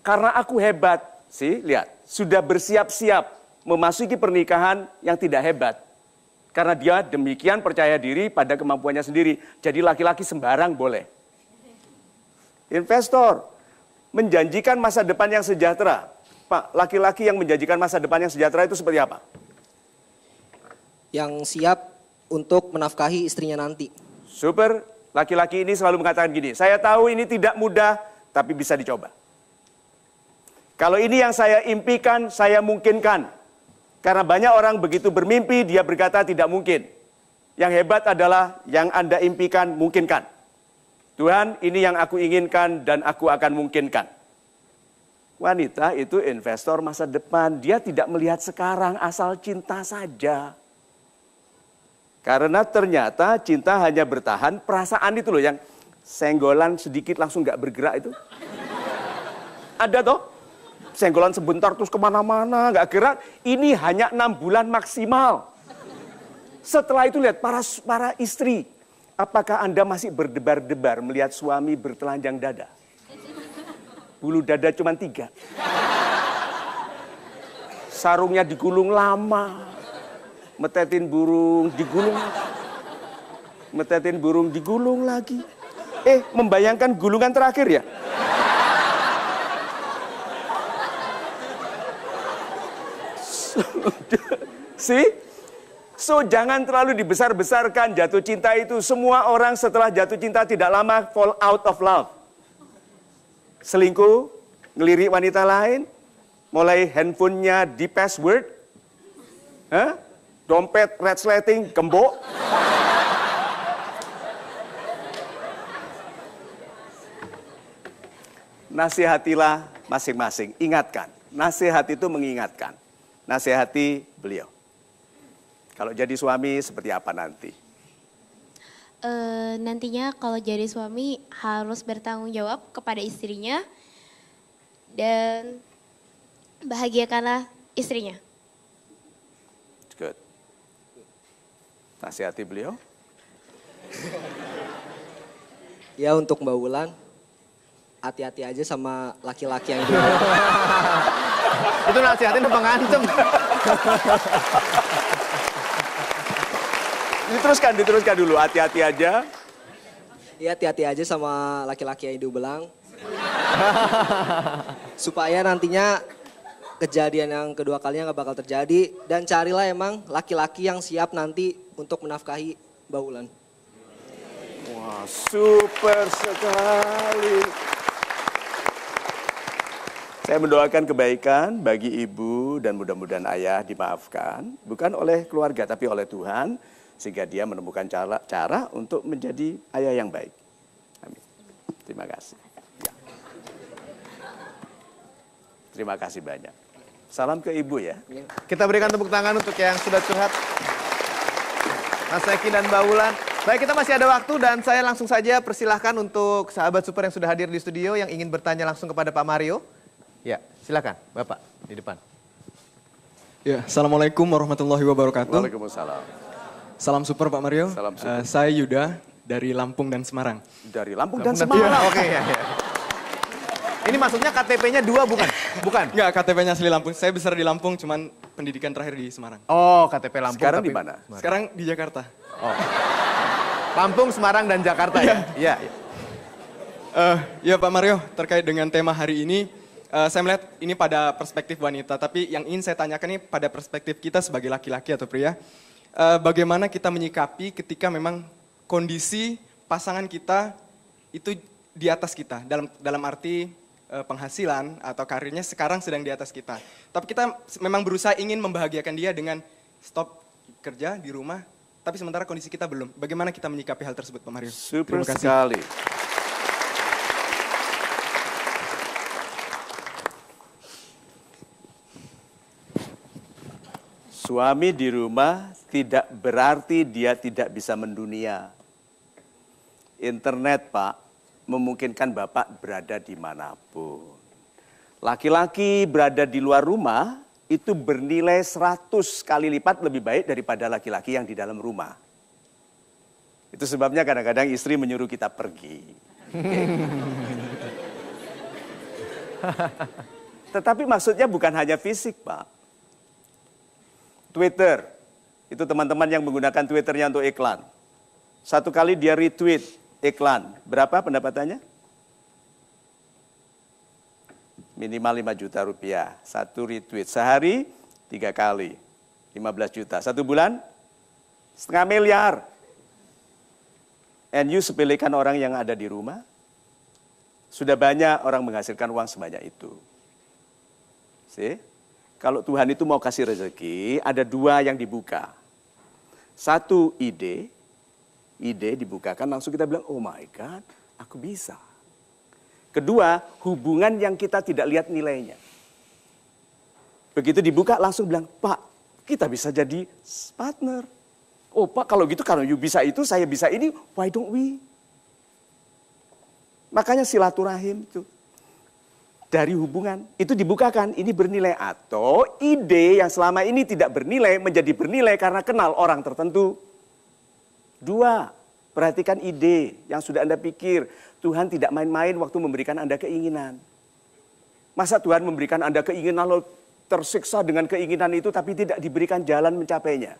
S2: Karena aku hebat, sih lihat, sudah bersiap-siap memasuki pernikahan yang tidak hebat. Karena dia demikian percaya diri pada kemampuannya sendiri. Jadi laki-laki sembarang boleh. Investor menjanjikan masa depan yang sejahtera. Pak, laki-laki yang menjanjikan masa depan yang sejahtera itu seperti apa?
S7: Yang siap untuk menafkahi istrinya nanti.
S2: Super, laki-laki ini selalu mengatakan gini, saya tahu ini tidak mudah, tapi bisa dicoba. Kalau ini yang saya impikan, saya mungkinkan. Karena banyak orang begitu bermimpi, dia berkata tidak mungkin. Yang hebat adalah yang Anda impikan, mungkinkan. Tuhan, ini yang aku inginkan dan aku akan mungkinkan. Wanita itu investor masa depan, dia tidak melihat sekarang, asal cinta saja. Karena ternyata cinta hanya bertahan, perasaan itu loh yang senggolan sedikit langsung gak bergerak itu. Ada toh? Senggolan sebentar terus kemana-mana gak gerak, ini hanya 6 bulan maksimal. Setelah itu lihat para istri, apakah Anda masih berdebar-debar melihat suami bertelanjang dada? Bulu dada cuma 3. Sarungnya digulung lama. Metetin burung digulung lagi. Metetin burung digulung lagi. Membayangkan gulungan terakhir ya? See? So jangan terlalu dibesar-besarkan jatuh cinta itu. Semua orang setelah jatuh cinta tidak lama fall out of love. Selingkuh, ngelirik wanita lain, mulai handphonenya di password, dompet resleting, gembok. Nasihatilah masing-masing, ingatkan. Nasihat itu mengingatkan. Nasihati beliau. Kalau jadi suami seperti apa nanti?
S6: Nantinya kalau jadi suami harus bertanggung jawab kepada istrinya dan bahagiakanlah istrinya.
S2: Good. Nasihati beliau.
S7: Ya untuk Mbak Wulan, hati-hati aja sama laki-laki yang dulu.
S1: Itu nasihatin apa ngancem?
S2: Diteruskan dulu, hati-hati aja.
S7: Ya hati-hati aja sama laki-laki yang hidung belang. Supaya nantinya kejadian yang kedua kalinya nggak bakal terjadi. Dan carilah emang laki-laki yang siap nanti untuk menafkahi Mbak Wulan.
S2: Wah, super sekali. Saya mendoakan kebaikan bagi ibu dan mudah-mudahan ayah dimaafkan. Bukan oleh keluarga tapi oleh Tuhan. Sehingga dia menemukan cara untuk menjadi ayah yang baik. Amin. Terima kasih. Ya. Terima kasih banyak. Salam ke ibu ya.
S1: Kita berikan tepuk tangan untuk yang sudah curhat. Mas Eki dan Mbak Wulan. Baik, kita masih ada waktu dan saya langsung saja persilahkan untuk sahabat super yang sudah hadir di studio yang ingin bertanya langsung kepada Pak Mario. Ya, silakan Bapak di depan.
S8: Ya, Assalamualaikum warahmatullahi wabarakatuh.
S2: Waalaikumsalam.
S8: Salam super Pak Mario.
S2: Salam super.
S8: Saya Yuda dari Lampung dan Semarang.
S2: Dari Lampung dan
S1: Iya,
S2: Semarang.
S1: oke ya. Ini maksudnya KTP-nya 2 bukan? Bukan.
S8: Enggak, KTP-nya asli Lampung. Saya besar di Lampung, cuman pendidikan terakhir di Semarang.
S1: Oh, KTP Lampung.
S2: Sekarang
S1: tapi
S2: di mana?
S1: Semarang.
S8: Sekarang di Jakarta.
S1: Lampung, Semarang dan Jakarta ya. Iya.
S8: Ya Pak Mario, terkait dengan tema hari ini, saya melihat ini pada perspektif wanita. Tapi yang ingin saya tanyakan ini pada perspektif kita sebagai laki-laki atau pria. Bagaimana kita menyikapi ketika memang kondisi pasangan kita itu di atas kita. Dalam arti penghasilan atau karirnya sekarang sedang di atas kita. Tapi kita memang berusaha ingin membahagiakan dia dengan stop kerja di rumah, tapi sementara kondisi kita belum. Bagaimana kita menyikapi hal tersebut, Pak Mario?
S2: Super
S8: Terima kasih.
S2: sekali. Suami di rumah tidak berarti dia tidak bisa mendunia. Internet, Pak, memungkinkan Bapak berada dimanapun. Laki-laki berada di luar rumah itu bernilai 100 kali lipat lebih baik daripada laki-laki yang di dalam rumah. Itu sebabnya kadang-kadang istri menyuruh kita pergi. Tetapi maksudnya bukan hanya fisik, Pak. Twitter, itu teman-teman yang menggunakan Twitternya untuk iklan. Satu kali dia retweet iklan, berapa pendapatannya? Minimal 5 juta rupiah, satu retweet. Sehari 3 kali, 15 juta. Satu bulan, setengah miliar. And you sepelekan orang yang ada di rumah, sudah banyak orang menghasilkan uang sebanyak itu. See? Kalau Tuhan itu mau kasih rezeki, ada 2 yang dibuka. Satu ide dibukakan, langsung kita bilang, oh my God, aku bisa. Kedua, hubungan yang kita tidak lihat nilainya. Begitu dibuka, langsung bilang, Pak, kita bisa jadi partner. Oh Pak, kalau gitu, kalau you bisa itu, saya bisa ini, why don't we? Makanya silaturahim itu. Dari hubungan, itu dibukakan, ini bernilai. Atau ide yang selama ini tidak bernilai, menjadi bernilai karena kenal orang tertentu. 2, perhatikan ide yang sudah Anda pikir. Tuhan tidak main-main waktu memberikan Anda keinginan. Masa Tuhan memberikan Anda keinginan, lalu tersiksa dengan keinginan itu, tapi tidak diberikan jalan mencapainya.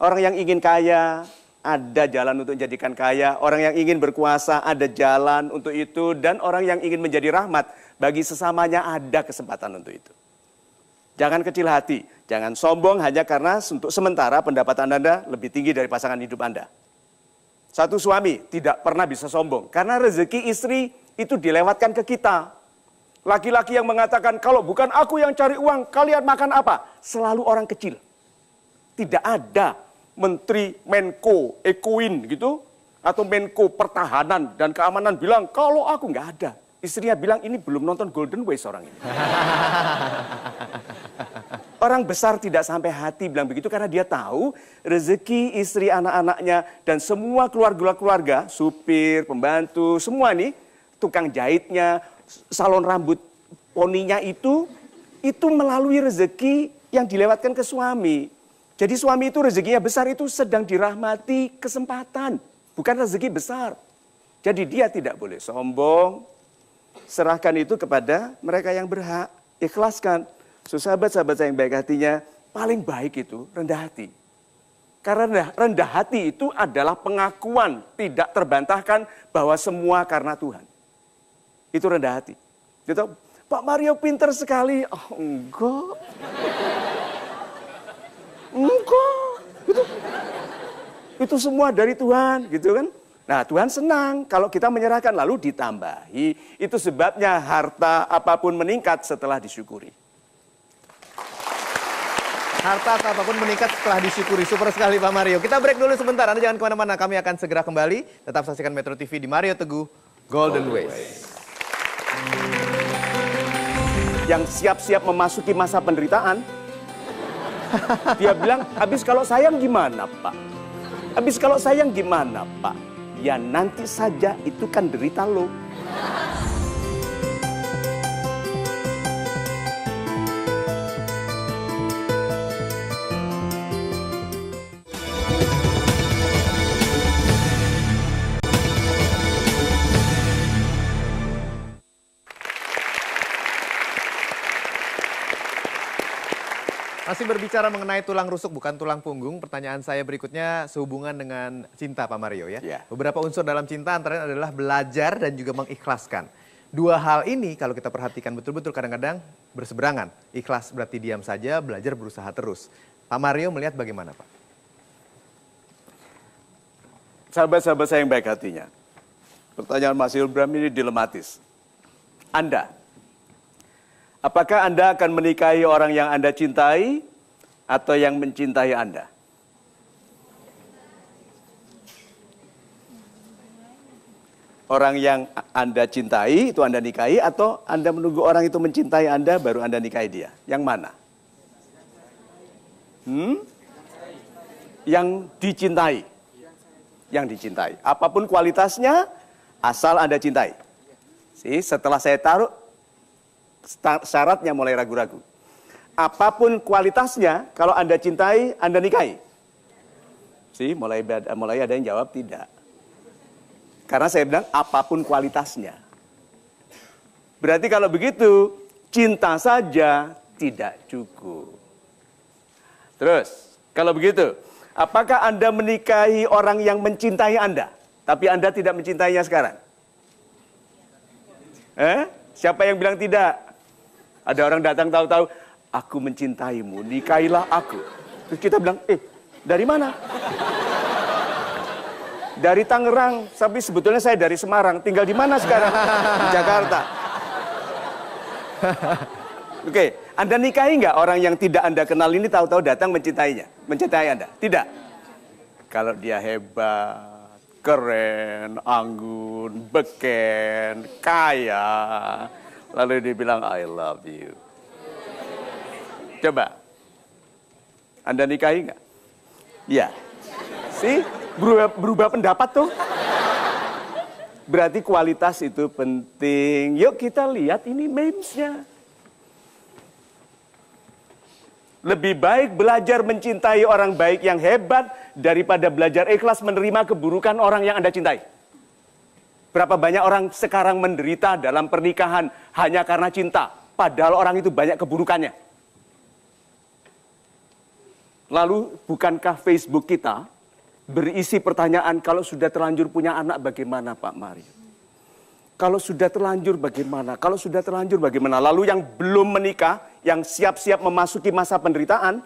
S2: Orang yang ingin kaya, ada jalan untuk menjadikan kaya. Orang yang ingin berkuasa, ada jalan untuk itu. Dan orang yang ingin menjadi rahmat, bagi sesamanya ada kesempatan untuk itu. Jangan kecil hati, jangan sombong hanya karena untuk sementara pendapatan Anda lebih tinggi dari pasangan hidup Anda. Satu suami tidak pernah bisa sombong, karena rezeki istri itu dilewatkan ke kita. Laki-laki yang mengatakan, kalau bukan aku yang cari uang, kalian makan apa? Selalu orang kecil. Tidak ada Menteri Menko Ekuin gitu, atau Menko Pertahanan dan Keamanan bilang, kalau aku nggak ada. Istrinya bilang, ini belum nonton Golden Ways orang ini. Orang besar tidak sampai hati bilang begitu karena dia tahu rezeki istri anak-anaknya dan semua keluarga-keluarga, supir, pembantu, semua nih, tukang jahitnya, salon rambut poninya itu melalui rezeki yang dilewatkan ke suami. Jadi suami itu rezekinya besar itu sedang dirahmati kesempatan, bukan rezeki besar. Jadi dia tidak boleh sombong, serahkan itu kepada mereka yang berhak, ikhlaskan. So, sahabat-sahabat saya yang baik hatinya, paling baik itu rendah hati. Karena rendah hati itu adalah pengakuan tidak terbantahkan bahwa semua karena Tuhan. Itu rendah hati. Gitu, Pak Mario pinter sekali. Oh enggak. Enggak, gitu. Itu semua dari Tuhan, gitu kan? Nah, Tuhan senang kalau kita menyerahkan lalu ditambahi. Itu sebabnya harta apapun meningkat setelah disyukuri.
S1: Harta apapun meningkat setelah disyukuri. Super sekali Pak Mario. Kita break dulu sebentar, Anda jangan kemana-mana. Kami akan segera kembali. Tetap saksikan Metro TV di Mario Teguh Golden Ways.
S2: Yang siap-siap memasuki masa penderitaan, dia bilang, habis kalau sayang gimana Pak? Habis kalau sayang gimana Pak? Ya nanti saja, itu kan derita lo.
S1: Masih berbicara mengenai tulang rusuk bukan tulang punggung, pertanyaan saya berikutnya sehubungan dengan cinta Pak Mario ya.
S2: Yeah.
S1: Beberapa unsur dalam cinta antara adalah belajar dan juga mengikhlaskan. 2 hal ini kalau kita perhatikan betul-betul kadang-kadang berseberangan. Ikhlas berarti diam saja, belajar berusaha terus. Pak Mario melihat bagaimana Pak?
S2: Sahabat-sahabat saya yang baik hatinya, pertanyaan Mas Hilbram ini dilematis. Anda. Apakah Anda akan menikahi orang yang Anda cintai atau yang mencintai Anda? Orang yang Anda cintai itu Anda nikahi atau Anda menunggu orang itu mencintai Anda baru Anda nikahi dia? Yang mana? Yang dicintai. Yang dicintai. Apapun kualitasnya, asal Anda cintai. Setelah saya taruh, syaratnya mulai ragu-ragu. Apapun kualitasnya, kalau Anda cintai, Anda nikahi. Mulai ada yang jawab tidak. Karena saya bilang apapun kualitasnya. Berarti kalau begitu, cinta saja tidak cukup. Terus, kalau begitu, apakah Anda menikahi orang yang mencintai Anda, tapi Anda tidak mencintainya sekarang? Siapa yang bilang tidak? Ada orang datang tahu-tahu, aku mencintaimu, nikahilah aku. Terus kita bilang, dari mana? Dari Tangerang, tapi sebetulnya saya dari Semarang. Tinggal di mana sekarang? Di Jakarta. Oke, Anda nikahi nggak orang yang tidak Anda kenal ini tahu-tahu datang mencintainya? Mencintai Anda? Tidak. Kalau dia hebat, keren, anggun, beken, kaya, lalu dia bilang, I love you. Coba, Anda nikahi nggak? Ya. Berubah pendapat tuh. Berarti kualitas itu penting. Yuk kita lihat ini memesnya. Lebih baik belajar mencintai orang baik yang hebat daripada belajar ikhlas menerima keburukan orang yang Anda cintai. Berapa banyak orang sekarang menderita dalam pernikahan hanya karena cinta, padahal orang itu banyak keburukannya. Lalu bukankah Facebook kita berisi pertanyaan, kalau sudah terlanjur punya anak bagaimana Pak Mario? Kalau sudah terlanjur bagaimana? Kalau sudah terlanjur bagaimana? Lalu yang belum menikah, yang siap-siap memasuki masa penderitaan,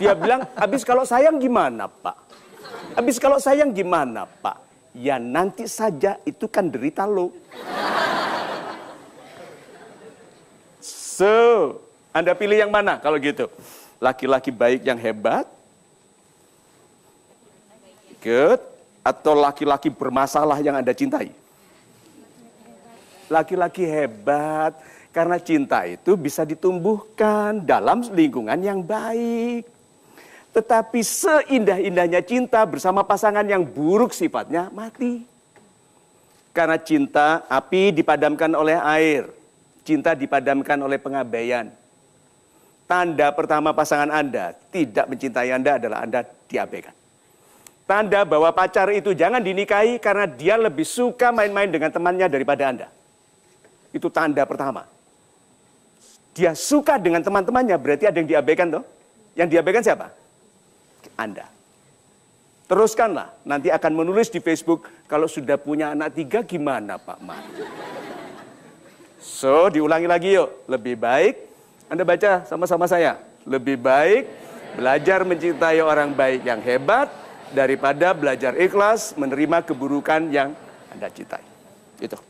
S2: dia bilang, habis kalau sayang gimana Pak? Habis kalau sayang gimana Pak? Ya nanti saja, itu kan derita lo. Anda pilih yang mana kalau gitu? Laki-laki baik yang hebat, atau laki-laki bermasalah yang Anda cintai? Laki-laki hebat, karena cinta itu bisa ditumbuhkan dalam lingkungan yang baik. Tetapi seindah-indahnya cinta bersama pasangan yang buruk sifatnya, mati. Karena cinta, api dipadamkan oleh air. Cinta dipadamkan oleh pengabaian. Tanda pertama pasangan Anda tidak mencintai Anda adalah Anda diabaikan. Tanda bahwa pacar itu jangan dinikahi karena dia lebih suka main-main dengan temannya daripada Anda. Itu tanda pertama. Dia suka dengan teman-temannya, berarti ada yang diabaikan toh? Yang diabaikan siapa? Anda. Teruskanlah, nanti akan menulis di Facebook, kalau sudah punya anak 3 gimana Pak Mar? Diulangi lagi yuk. Lebih baik, Anda baca sama-sama saya. Lebih baik belajar mencintai orang baik yang hebat, daripada belajar ikhlas menerima keburukan yang Anda cintai. Itu.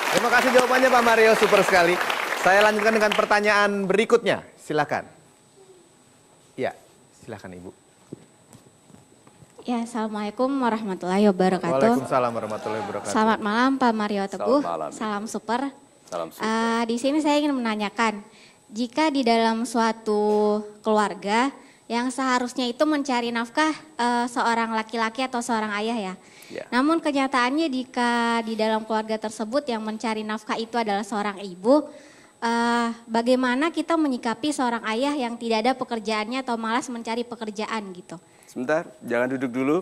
S1: Terima kasih jawabannya Pak Mario, super sekali. Saya lanjutkan dengan pertanyaan berikutnya. Silakan. Ya, silakan Ibu.
S9: Ya, Assalamualaikum warahmatullahi wabarakatuh.
S1: Waalaikumsalam warahmatullahi wabarakatuh.
S9: Selamat malam Pak Mario Teguh.
S2: Selamat malam.
S9: Salam super.
S2: Salam super.
S9: Di sini saya ingin menanyakan, jika di dalam suatu keluarga yang seharusnya itu mencari nafkah seorang laki-laki atau seorang ayah ya. Namun kenyataannya jika di dalam keluarga tersebut yang mencari nafkah itu adalah seorang ibu, bagaimana kita menyikapi seorang ayah yang tidak ada pekerjaannya atau malas mencari pekerjaan gitu.
S2: Sebentar, jangan duduk dulu.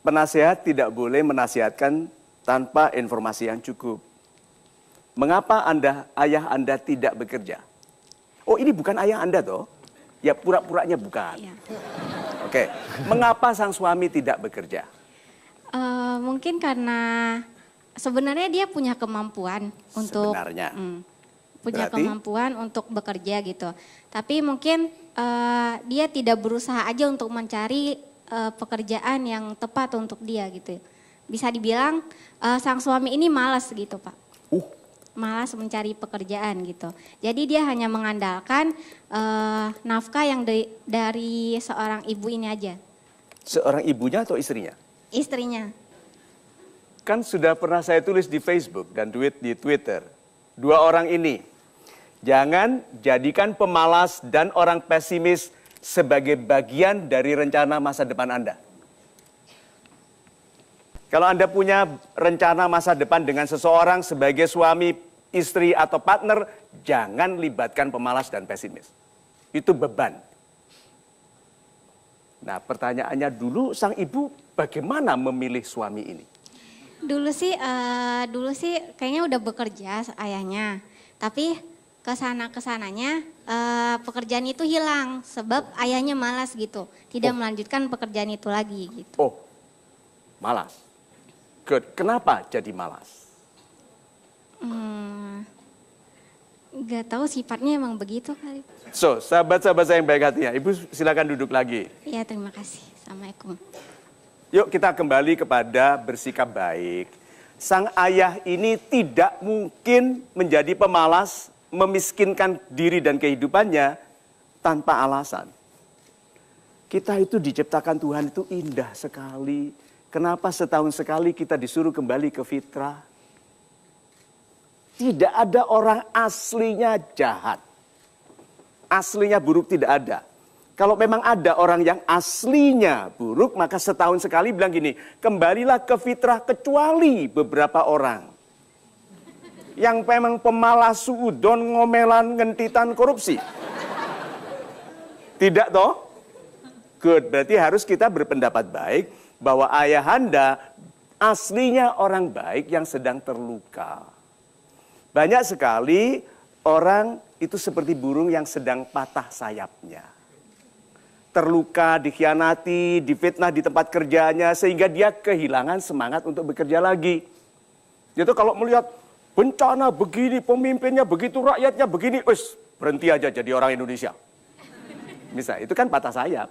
S2: Penasehat tidak boleh menasihatkan tanpa informasi yang cukup. Mengapa ayah Anda tidak bekerja? Oh, ini bukan ayah Anda toh? Ya pura-puranya bukan.
S9: Iya.
S2: Oke, mengapa sang suami tidak bekerja?
S9: Mungkin karena sebenarnya dia punya kemampuan untuk kemampuan untuk bekerja gitu. Tapi mungkin dia tidak berusaha aja untuk mencari pekerjaan yang tepat untuk dia gitu. bisa dibilang sang suami ini malas gitu Pak. Malas mencari pekerjaan gitu. Jadi dia hanya mengandalkan nafkah yang dari seorang ibu ini aja.
S2: Seorang ibunya atau istrinya?
S9: Istrinya.
S2: Kan sudah pernah saya tulis di Facebook dan tweet di Twitter. Dua orang ini, jangan jadikan pemalas dan orang pesimis sebagai bagian dari rencana masa depan Anda. Kalau Anda punya rencana masa depan dengan seseorang sebagai suami, istri, atau partner, jangan libatkan pemalas dan pesimis. Itu beban. Nah, pertanyaannya dulu, sang ibu bagaimana memilih suami ini?
S9: Dulu sih kayaknya udah bekerja ayahnya. Tapi kesananya pekerjaan itu hilang sebab ayahnya malas gitu. Tidak melanjutkan pekerjaan itu lagi gitu.
S2: Oh, malas. Good. Kenapa jadi malas?
S9: Nggak tahu sifatnya emang begitu kali.
S2: So, sahabat-sahabat saya yang baik hatinya, Ibu silakan duduk lagi.
S9: Iya, terima kasih. Assalamualaikum.
S2: Yuk kita kembali kepada bersikap baik. Sang ayah ini tidak mungkin menjadi pemalas, memiskinkan diri dan kehidupannya tanpa alasan. Kita itu diciptakan Tuhan itu indah sekali. Kenapa setahun sekali kita disuruh kembali ke fitrah? Tidak ada orang aslinya jahat. Aslinya buruk tidak ada. Kalau memang ada orang yang aslinya buruk, maka setahun sekali bilang gini, kembalilah ke fitrah kecuali beberapa orang. Yang memang pemalas, suudon, ngomelan, ngentitan, korupsi. Tidak toh? Good, berarti harus kita berpendapat baik bahwa ayahanda aslinya orang baik yang sedang terluka. Banyak sekali orang itu seperti burung yang sedang patah sayapnya. Terluka, dikhianati, difitnah di tempat kerjanya, sehingga dia kehilangan semangat untuk bekerja lagi. Itu kalau melihat bencana begini, pemimpinnya begitu, rakyatnya begini, berhenti aja jadi orang Indonesia. Misal, itu kan patah sayap.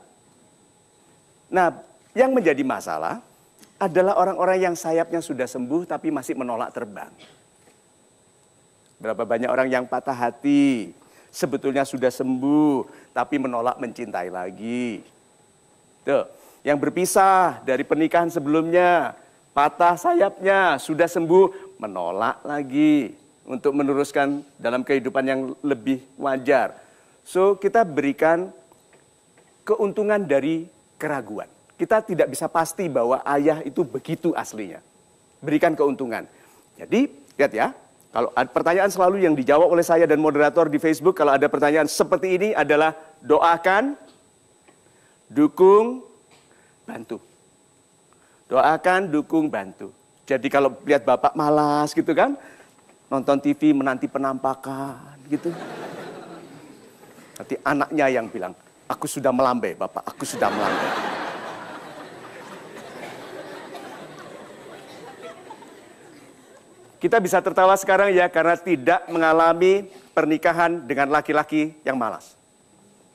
S2: Nah, yang menjadi masalah adalah orang-orang yang sayapnya sudah sembuh tapi masih menolak terbang. Berapa banyak orang yang patah hati, sebetulnya sudah sembuh, tapi menolak mencintai lagi. Tuh, yang berpisah dari pernikahan sebelumnya, patah sayapnya, sudah sembuh, menolak lagi untuk meneruskan dalam kehidupan yang lebih wajar. So, kita berikan keuntungan dari keraguan. Kita tidak bisa pasti bahwa ayah itu begitu aslinya. Berikan keuntungan. Jadi, lihat ya. Kalau ada pertanyaan selalu yang dijawab oleh saya dan moderator di Facebook, kalau ada pertanyaan seperti ini adalah doakan, dukung, bantu. Doakan, dukung, bantu. Jadi kalau lihat bapak malas gitu kan, nonton TV menanti penampakan gitu. Nanti anaknya yang bilang, aku sudah melambai bapak, aku sudah melambai. Kita bisa tertawa sekarang ya karena tidak mengalami pernikahan dengan laki-laki yang malas.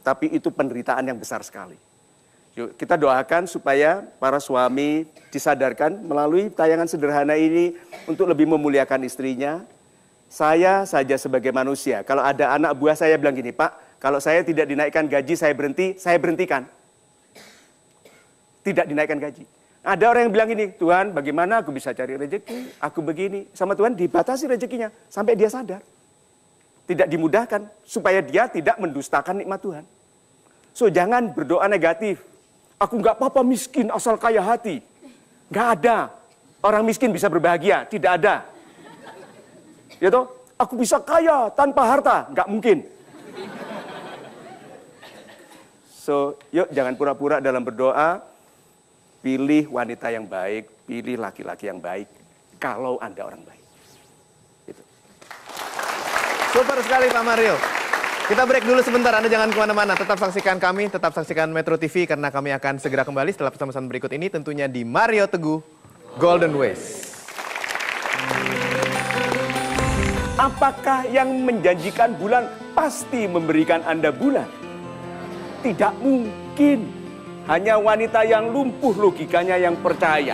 S2: Tapi itu penderitaan yang besar sekali. Yuk, kita doakan supaya para suami disadarkan melalui tayangan sederhana ini untuk lebih memuliakan istrinya. Saya saja sebagai manusia, kalau ada anak buah saya bilang gini, Pak, kalau saya tidak dinaikkan gaji, saya berhentikan. Tidak dinaikkan gaji. Ada orang yang bilang gini, Tuhan bagaimana aku bisa cari rezeki, aku begini. Sama Tuhan dibatasi rezekinya, sampai dia sadar. Tidak dimudahkan, supaya dia tidak mendustakan nikmat Tuhan. So jangan berdoa negatif. Aku nggak apa-apa miskin asal kaya hati. Nggak ada. Orang miskin bisa berbahagia, tidak ada. Ya toh, aku bisa kaya tanpa harta, nggak mungkin. So yuk jangan pura-pura dalam berdoa. Pilih wanita yang baik, pilih laki-laki yang baik, kalau Anda orang baik. Gitu.
S1: Super sekali Pak Mario. Kita break dulu sebentar, Anda jangan kemana-mana. Tetap saksikan kami, tetap saksikan Metro TV, karena kami akan segera kembali setelah pesan-pesan berikut ini, tentunya di Mario Teguh Golden Ways.
S2: Apakah yang menjanjikan bulan pasti memberikan Anda bulan? Tidak mungkin. Hanya wanita yang lumpuh logikanya yang percaya.